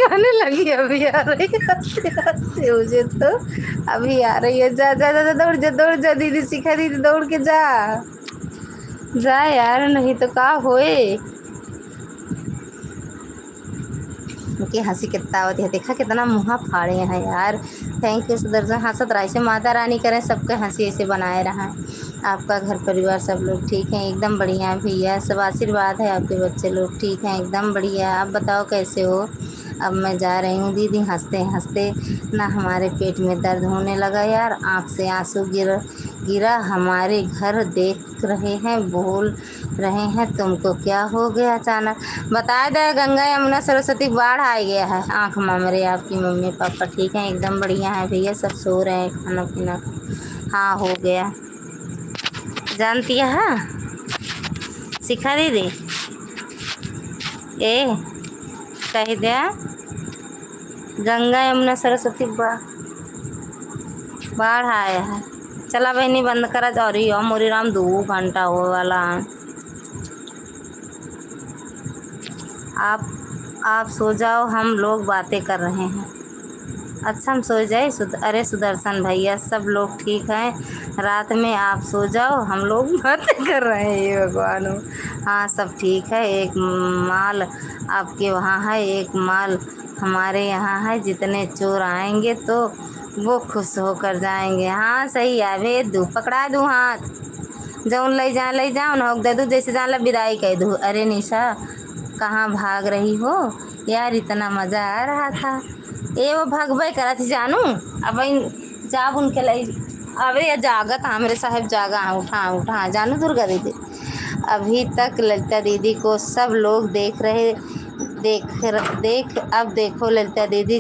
आने लगी। अभी आ रही हंसते मुझे तो अभी आ रही है। जा दौड़ जा दीदी शिखा दीदी दौड़ के जा यार नहीं तो का होए। उनकी हंसी कितना होती है। देखा कितना मुँह फाड़े हैं यार। Thank you Sudarshan. हंसत रहा से माता रानी करें सबके हंसी ऐसे बनाए रहा। आपका घर परिवार सब लोग ठीक हैं एकदम बढ़िया भैया। सब आशीर्वाद है। आपके बच्चे लोग ठीक हैं एकदम बढ़िया। आप बताओ कैसे हो। अब मैं जा रही हूँ दीदी। हंसते हंसते ना हमारे पेट में दर्द होने लगा यार। आँख से आंसू गिरा। हमारे घर देख रहे हैं बोल रहे हैं तुमको क्या हो गया अचानक। बता दे गंगा यमुना सरस्वती बाढ़ आ गया है। आँख मामरे आपकी मम्मी पापा ठीक हैं एकदम बढ़िया है भैया। सब सो रहे हैं खाना पीना हाँ हो गया। जानती है हाँ शिखा दीदी कह दिया गंगा यमुना सरस्वती बाढ़ आया है। चला बहनी बंद करा जा रही हो। मोरी राम 2 घंटा हो वाला। आप सो जाओ हम लोग बातें कर रहे हैं। अच्छा हम सो जाए। अरे सुदर्शन भैया सब लोग ठीक हैं। रात में आप सो जाओ हम लोग बातें कर रहे हैं। ये भगवान हो। हाँ सब ठीक है। एक माल आपके वहाँ है एक माल हमारे यहाँ है। जितने चोर आएंगे तो वो खुश होकर जाएंगे। हाँ सही है। भेज दूँ पकड़ा दूँ हाथ जौन ले जाओ ना दे दूँ जैसे जान ला विदाई कह दूँ। अरे निशा कहाँ भाग रही हो यार। इतना मज़ा आ रहा था। वो भगवे करा थी जानू। अब जाब उनके लिए अबे या जागत हाँ मेरे साहब जागा। उठा जानू दुर्गा दीदी। अभी तक ललिता दीदी को सब लोग देख अब देखो ललिता दीदी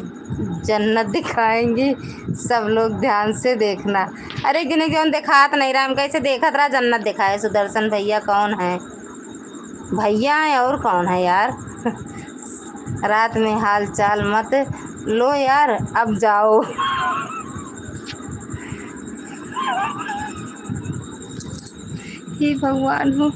जन्नत दिखाएंगी। सब लोग ध्यान से देखना। अरे गिने क्यों दिखात नहीं रहा। हम कैसे देखत रहा जन्नत दिखाए। सुदर्शन भैया कौन है। भैया है और कौन है यार। रात में हाल चाल मत लो यार अब जाओ। हे भगवान हो।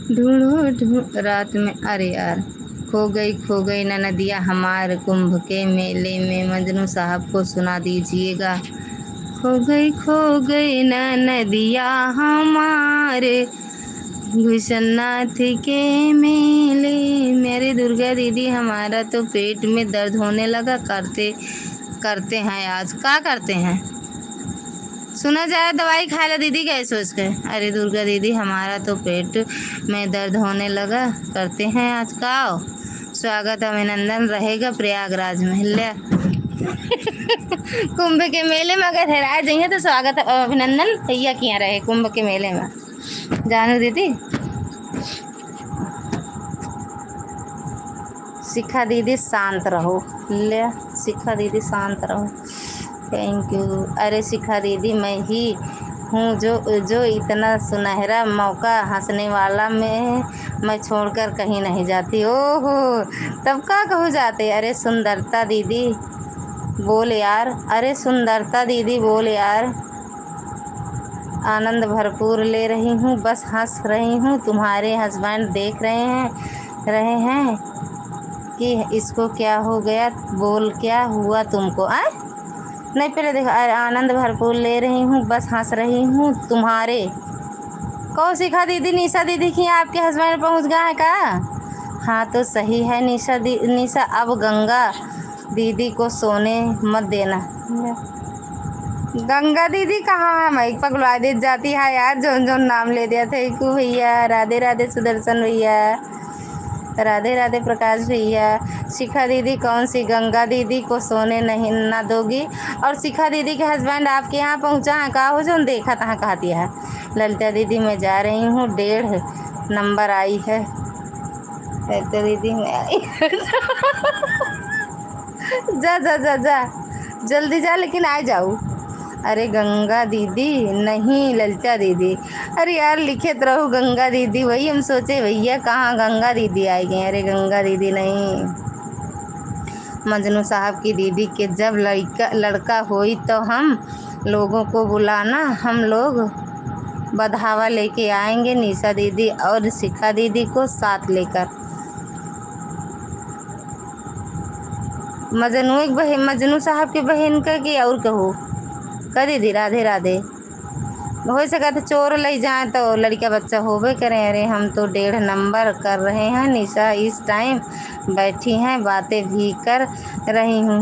ढूंढो रात में। अरे यार खो गई न नदिया हमार कुंभ के मेले में, मजनू साहब को सुना दीजिएगा। खो गई न नदिया हमारे घुसनाथ के मेले। मेरी दुर्गा दीदी हमारा तो पेट में दर्द होने लगा, करते हैं आज क्या करते हैं, सुना जाए दवाई खा ला दीदी गए सोच के। अरे दुर्गा दीदी हमारा तो पेट में दर्द होने लगा, करते हैं आज का। स्वागत अभिनंदन रहेगा प्रयागराज में ले कुंभ के मेले में अगर हेरा जाइए तो स्वागत अभिनंदन भैया किया रहे कुंभ के मेले में। जानू दीदी शिखा दीदी शांत रहो, ले शिखा दीदी शांत रहो, थैंक यू। अरे शिखा दीदी मैं ही हूँ जो इतना सुनहरा मौका हंसने वाला मैं छोड़कर कहीं नहीं जाती। ओहो तब का कहूँ जाते। अरे सुंदरता दीदी बोल यार, अरे सुंदरता दीदी बोल यार। आनंद भरपूर ले रही हूँ, बस हंस रही हूँ। तुम्हारे हस्बैंड देख रहे हैं कि इसको क्या हो गया, बोल क्या हुआ तुमको। नहीं पहले देखो। आनंद भरपूर ले रही हूँ, बस हंस रही हूँ। तुम्हारे कौ शिखा दीदी निशा दीदी की आपके हस्बैंड पहुँच गया है का। हाँ तो सही है निशा अब गंगा दीदी को सोने मत देना। गंगा दीदी कहाँ है, मैं पगलवा दे जाती है यार, जो नाम ले दिया था को भैया। राधे राधे सुदर्शन भैया, राधे राधे प्रकाश भैया। शिखा दीदी कौन सी गंगा दीदी को सोने नहीं ना दोगी। और शिखा दीदी के हस्बैंड आपके यहाँ पहुँचा है का हो, जो देखा तहाँ कहा दिया है। ललिता दीदी मैं जा रही हूँ, 1.5 नंबर आई है। ललिता दीदी मैं आई जा जा जा जा जल्दी जा, लेकिन आ जाओ। अरे गंगा दीदी नहीं ललिता दीदी। अरे यार लिखे तो रहो गंगा दीदी, वही हम सोचे भैया कहाँ गंगा दीदी आई गई। अरे गंगा दीदी नहीं, मजनू साहब की दीदी के जब लड़का होई तो हम लोगों को बुलाना, हम लोग बढ़ावा लेके आएंगे निशा दीदी और शिखा दीदी को साथ लेकर। मजनू साहब की बहन का कि और कहो का दीदी। राधे राधे। हो सका तो चोर ले जाए तो लड़का बच्चा होबे करें। अरे हम तो 1.5 नंबर कर रहे हैं। निशा इस टाइम बैठी हैं, बातें भी कर रही हूँ।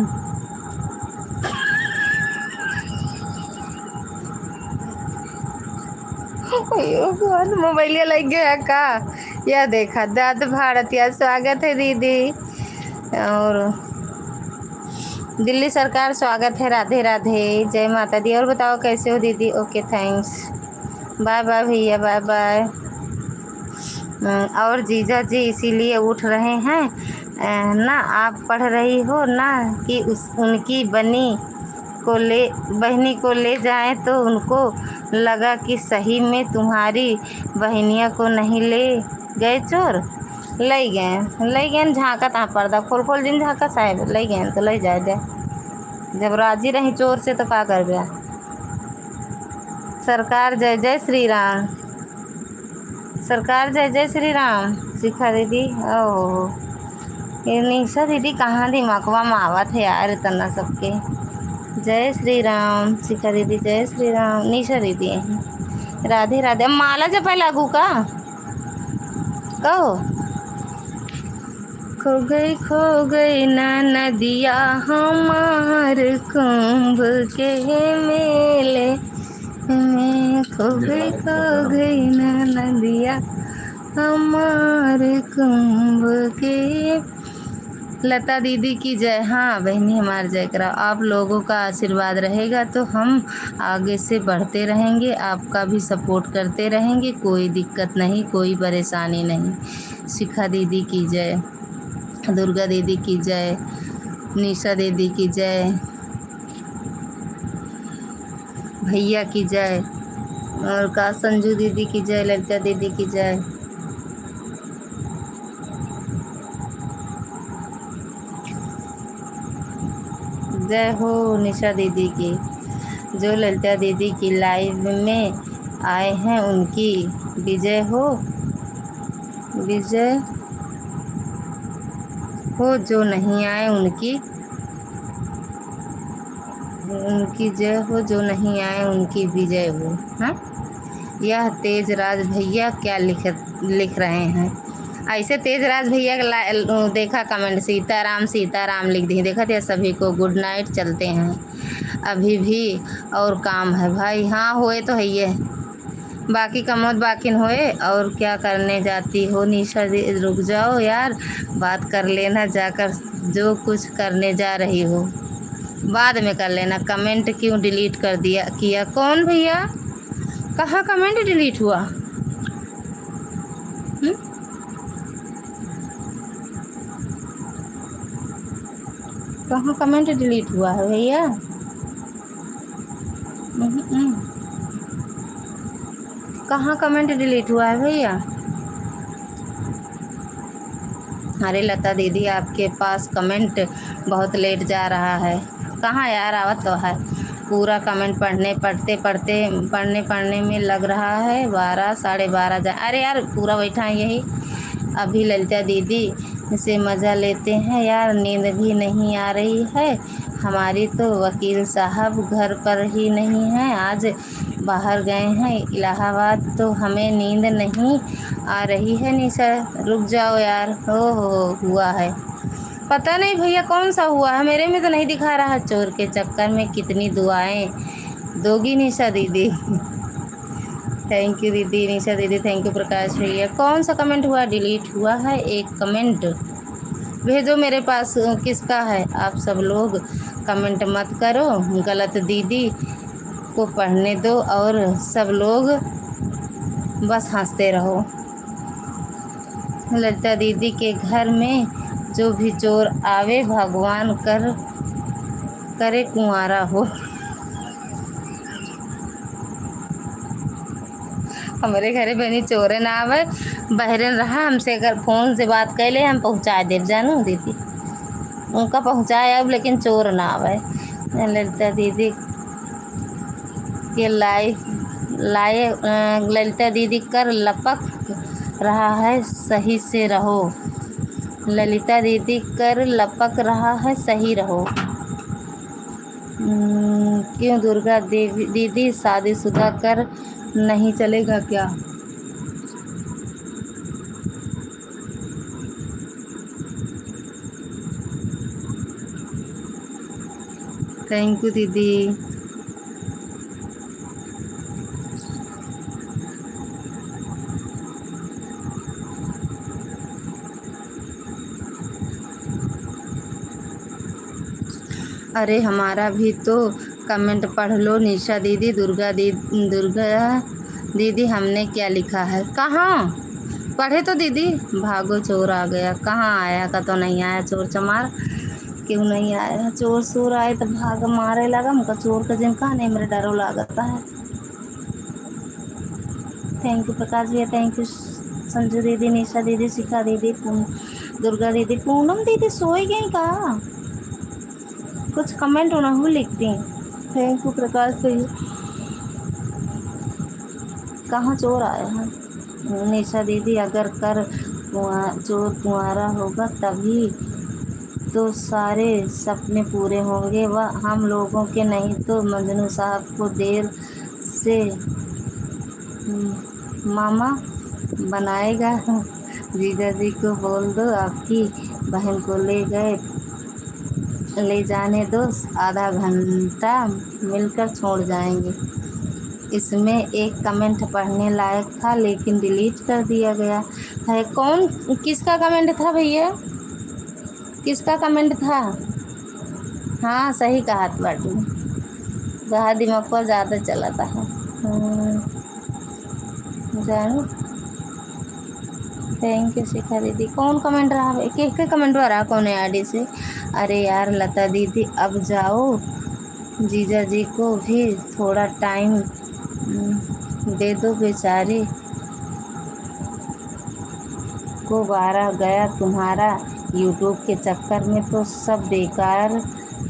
मोबाइल लग गया का, यह देखा दाद भारतीय। स्वागत है दीदी। और दिल्ली सरकार स्वागत है। राधे राधे, जय माता दी। और बताओ कैसे हो दीदी। ओके थैंक्स, बाय बाय भैया, बाय बाय। और जीजा जी इसीलिए उठ रहे हैं ना, आप पढ़ रही हो ना कि उनकी बहनी को ले जाएं, तो उनको लगा कि सही में तुम्हारी बहनिया को नहीं ले गए चोर। ले गए झाँका तहाँ पर्दा खोल जिन झाँका साहब ले गए तो ले जाए। जब राजी रही चोर से तो का कर गया। सरकार जय जय श्री राम, सरकार जय जय श्री राम। शिखा दीदी ओह ये निशा दीदी कहाँ दिमागवा में आवत है यार इतना सबके। जय श्री राम शिखा दीदी, जय श्री राम। निशा दीदी राधे राधे। माला जपा लागू का कहो। खो गई ना नदिया हमार कुंभ के मेले में। खो गई ना नदिया हमार कुंभ के। लता दीदी की जय। हाँ बहनी हमार जय करा। आप लोगों का आशीर्वाद रहेगा तो हम आगे से बढ़ते रहेंगे, आपका भी सपोर्ट करते रहेंगे। कोई दिक्कत नहीं, कोई परेशानी नहीं। शिखा दीदी की जय, दुर्गा दीदी की जय, निशा दीदी की जय, भैया की जय, और का संजू दीदी की जय, ललिता दीदी की जय। जय हो निशा दीदी की। जो ललिता दीदी की लाइव में आए हैं उनकी विजय हो, विजय हो जो नहीं आए उनकी उनकी जय हो, जो नहीं आए उनकी विजय हो। हाँ, यह तेजराज भैया क्या लिख रहे हैं। ऐसे तेजराज भैया का देखा कमेंट, सीताराम सीताराम लिख दी। देखा थे सभी को गुड नाइट, चलते हैं अभी भी और काम है भाई। हाँ होए तो है ये, बाकी कमौत बाकी न होए। और क्या करने जाती हो निशा, रुक जाओ यार, बात कर लेना जाकर, जो कुछ करने जा रही हो बाद में कर लेना। कमेंट क्यों डिलीट कर दिया किया? कौन भैया, कहाँ कमेंट डिलीट हुआ? कहाँ कमेंट डिलीट हुआ है भैया? कहाँ कमेंट डिलीट हुआ है भैया? अरे लता दीदी आपके पास कमेंट बहुत लेट जा रहा है। कहाँ यार, आवत तो है पूरा कमेंट पढ़ने में लग रहा है 12 साढ़े 12 जा। अरे यार पूरा बैठा है यही। अभी ललिता दीदी से मज़ा लेते हैं यार, नींद भी नहीं आ रही है हमारी तो। वकील साहब घर पर ही नहीं हैं, आज बाहर गए हैं इलाहाबाद, तो हमें नींद नहीं आ रही है। निशा रुक जाओ यार, हो हुआ है पता नहीं भैया कौन सा हुआ है, मेरे में तो नहीं दिखा रहा। चोर के चक्कर में कितनी दुआएं दोगी निशा दीदी। थैंक यू दीदी, निशा दीदी थैंक यू। प्रकाश भैया कौन सा कमेंट हुआ? डिलीट हुआ है एक कमेंट, भेजो मेरे पास किसका है। आप सब लोग कमेंट मत करो, गलत दीदी को पढ़ने दो और सब लोग बस हंसते रहो। ललिता दीदी के घर में जो भी चोर आवे भगवान करे कुंवारा हो। हमारे घरे बनी चोरे ना आवे, बहरन रहा हमसे अगर फ़ोन से बात कर ले हम पहुँचा देव जानू दीदी, उनका पहुँचाए अब, लेकिन चोर ना आवे। ललिता दीदी के लाए ललिता दीदी कर लपक रहा है, सही से रहो। ललिता दीदी कर लपक रहा है, सही रहो। क्यों दुर्गा दीदी शादीशुदा कर नहीं चलेगा क्या? थैंक यू दीदी। अरे हमारा भी तो कमेंट पढ़ लो निशा दीदी। दुर्गा दीदी हमने क्या लिखा है? कहाँ पढ़े तो दीदी? भागो चोर आ गया। कहाँ आया का तो नहीं आया चोर चमार, क्यों नहीं आया? चोर सोर आए तो भाग मारे लगा मुका चोर का जिनका नहीं, मेरे डरो लागता है। थैंक यू प्रकाश भैया, थैंक यू संजू दीदी, निशा दीदी, शिखा दीदी, दुर्गा दीदी, पूनम दीदी सोई गई का? कुछ कमेंट उन्होंने लिखती। थैंक यू प्रकाश भैया। कहाँ चोर आए हैं? निशा दीदी अगर चोर कुंवारा होगा तभी तो सारे सपने पूरे होंगे, वह हम लोगों के, नहीं तो मजनू साहब को देर से मामा बनाएगा। जीजा जी को बोल दो आपकी बहन को ले जाने दो, आधा घंटा मिलकर छोड़ जाएंगे। इसमें एक कमेंट पढ़ने लायक था लेकिन डिलीट कर दिया गया है। कौन, किसका कमेंट था भैया? किसका कमेंट था? हाँ सही कहा बाटू, जहाँ दिमाग पर ज़्यादा चलाता है जानू। थैंक यू शिखा दीदी। कौन कमेंट रहा? के कमेंट आ रहा कौन है आईडी से? अरे यार लता दीदी अब जाओ, जीजा जी को भी थोड़ा टाइम दे दो, बेचारी को बारह गया तुम्हारा यूट्यूब के चक्कर में तो सब बेकार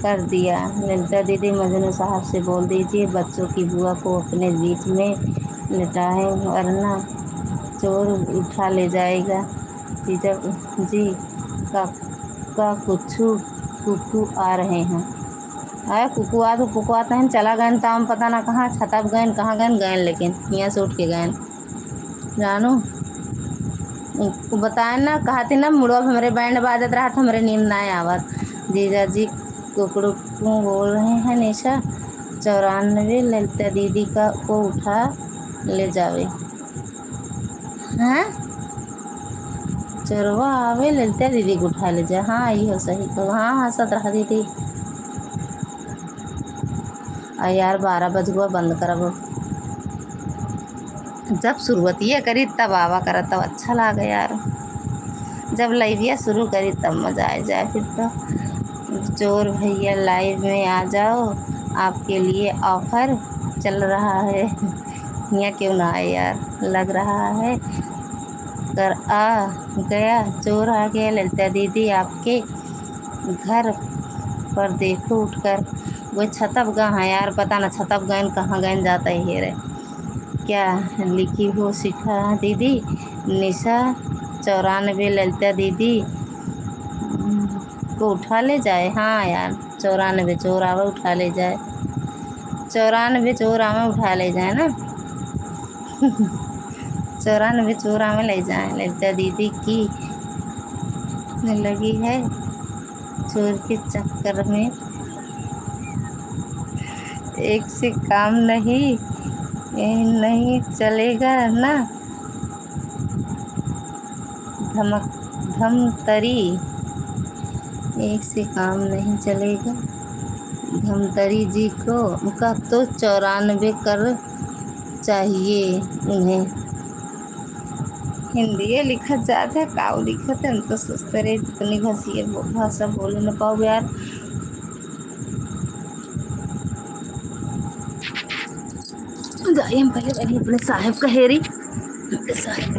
कर दिया। ललिता दीदी मजनू साहब से बोल दीजिए बच्चों की बुआ को अपने बीच में लिटाएं, वरना चोर उठा ले जाएगा। जीजा जी का का कुछू कुकू आ रहे हैं। अरे कुकुआ तो कुकुआ तो हैं, चला गए तो हम पता ना कहाँ छतप गए कहाँ गए गए, लेकिन यहाँ से उठ के गए जानू। उनको बताए ना, कहा थी ना मुड़ो हमारे बैंड बाजत रहा था, हमारे नींद ना आवत। जीजा जी कुकड़ू बोल रहे हैं निशा 94 ललिता दीदी का को उठा ले जावे। हैं चोरवा आवे ललिता दीदी को उठा ले जाए। हाँ ये सही कहो। हाँ हंसत रहा दीदी। यार 12 बज गया, बंद करब। जब शुरुआतिया करी तब आवा करा तब अच्छा लगे यार, जब लाइविया शुरू करी तब मज़ा आ जाए। फिर तो चोर भैया लाइव में आ जाओ, आपके लिए ऑफर चल रहा है। यहाँ क्यों ना आए यार, लग रहा है कर आ गया, चोर आ गया ललिता दीदी आपके घर पर, देखो उठकर। वो छतप गए हैं यार, पता ना छतप गए कहाँ गए जाता ही रे। क्या लिखी हो शिखा दीदी निशा 94 ललिता दीदी को उठा ले जाए। हाँ यार 94 चोर आवे उठा ले जाए, 94 चोर आवे उठा ले जाए ना। 94 चोर आवे ले जाए। ललिता दीदी की लगी है चोर के चक्कर में, एक से काम नहीं नहीं चलेगा ना। धमतरी एक से काम नहीं चलेगा। धमतरी जी को उनका तो 94 कर चाहिए उन्हें। हिंदी लिखा जाता है काऊ लिखत है, हम तो सोचते रहे इतनी घसी भाषा बोल न पाओ यार। जाइए हम पहले पहले अपने साहेब का हेरी साहेब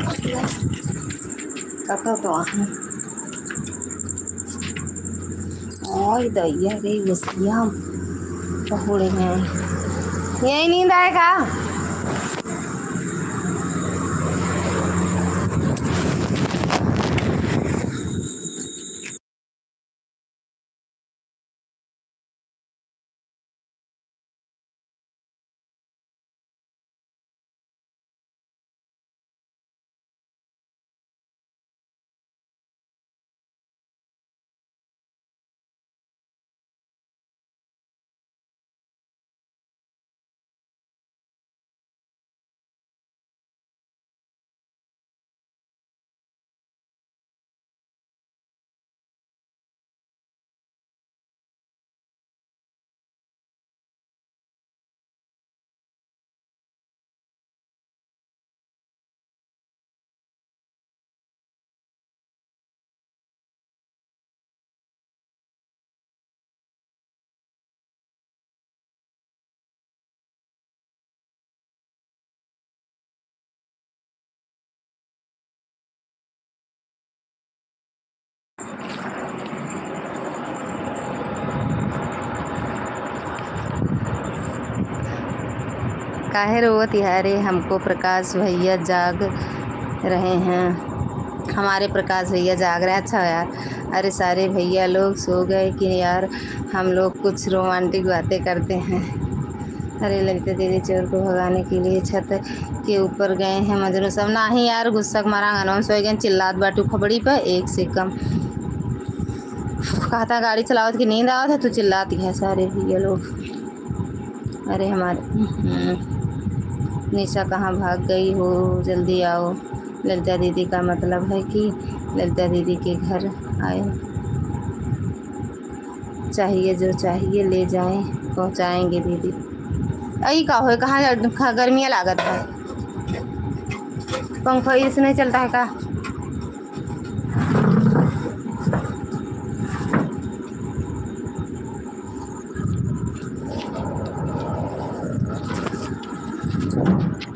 काका तो और दैया रे घुसिया पहुड़े हैं। यही नींद आएगा। काहे रोवत यारे, हमको प्रकाश भैया जाग रहे हैं। हमारे प्रकाश भैया जाग रहे हैं। अच्छा यार, अरे सारे भैया लोग सो गए कि यार हम लोग कुछ रोमांटिक बातें करते हैं। अरे ललिता दीदी चोर को भगाने के लिए छत के ऊपर गए हैं मजनू सब। ना ही यार गुस्सा मारा गनवा सो गए, चिल्लात बाटू खबड़ी पर एक से कम। कहता गाड़ी चलावत की नींद आवत है तो चिल्लाती है सारे भैया लोग। अरे हमारे निशा कहाँ भाग गई हो, जल्दी आओ। ललिता दीदी का मतलब है कि ललिता दीदी के घर आए, चाहिए जो चाहिए ले जाएं, पहुंचाएंगे दीदी। अई का हो कहाँ गर्मियाँ लागत है, पंखा इससे नहीं चलता है का।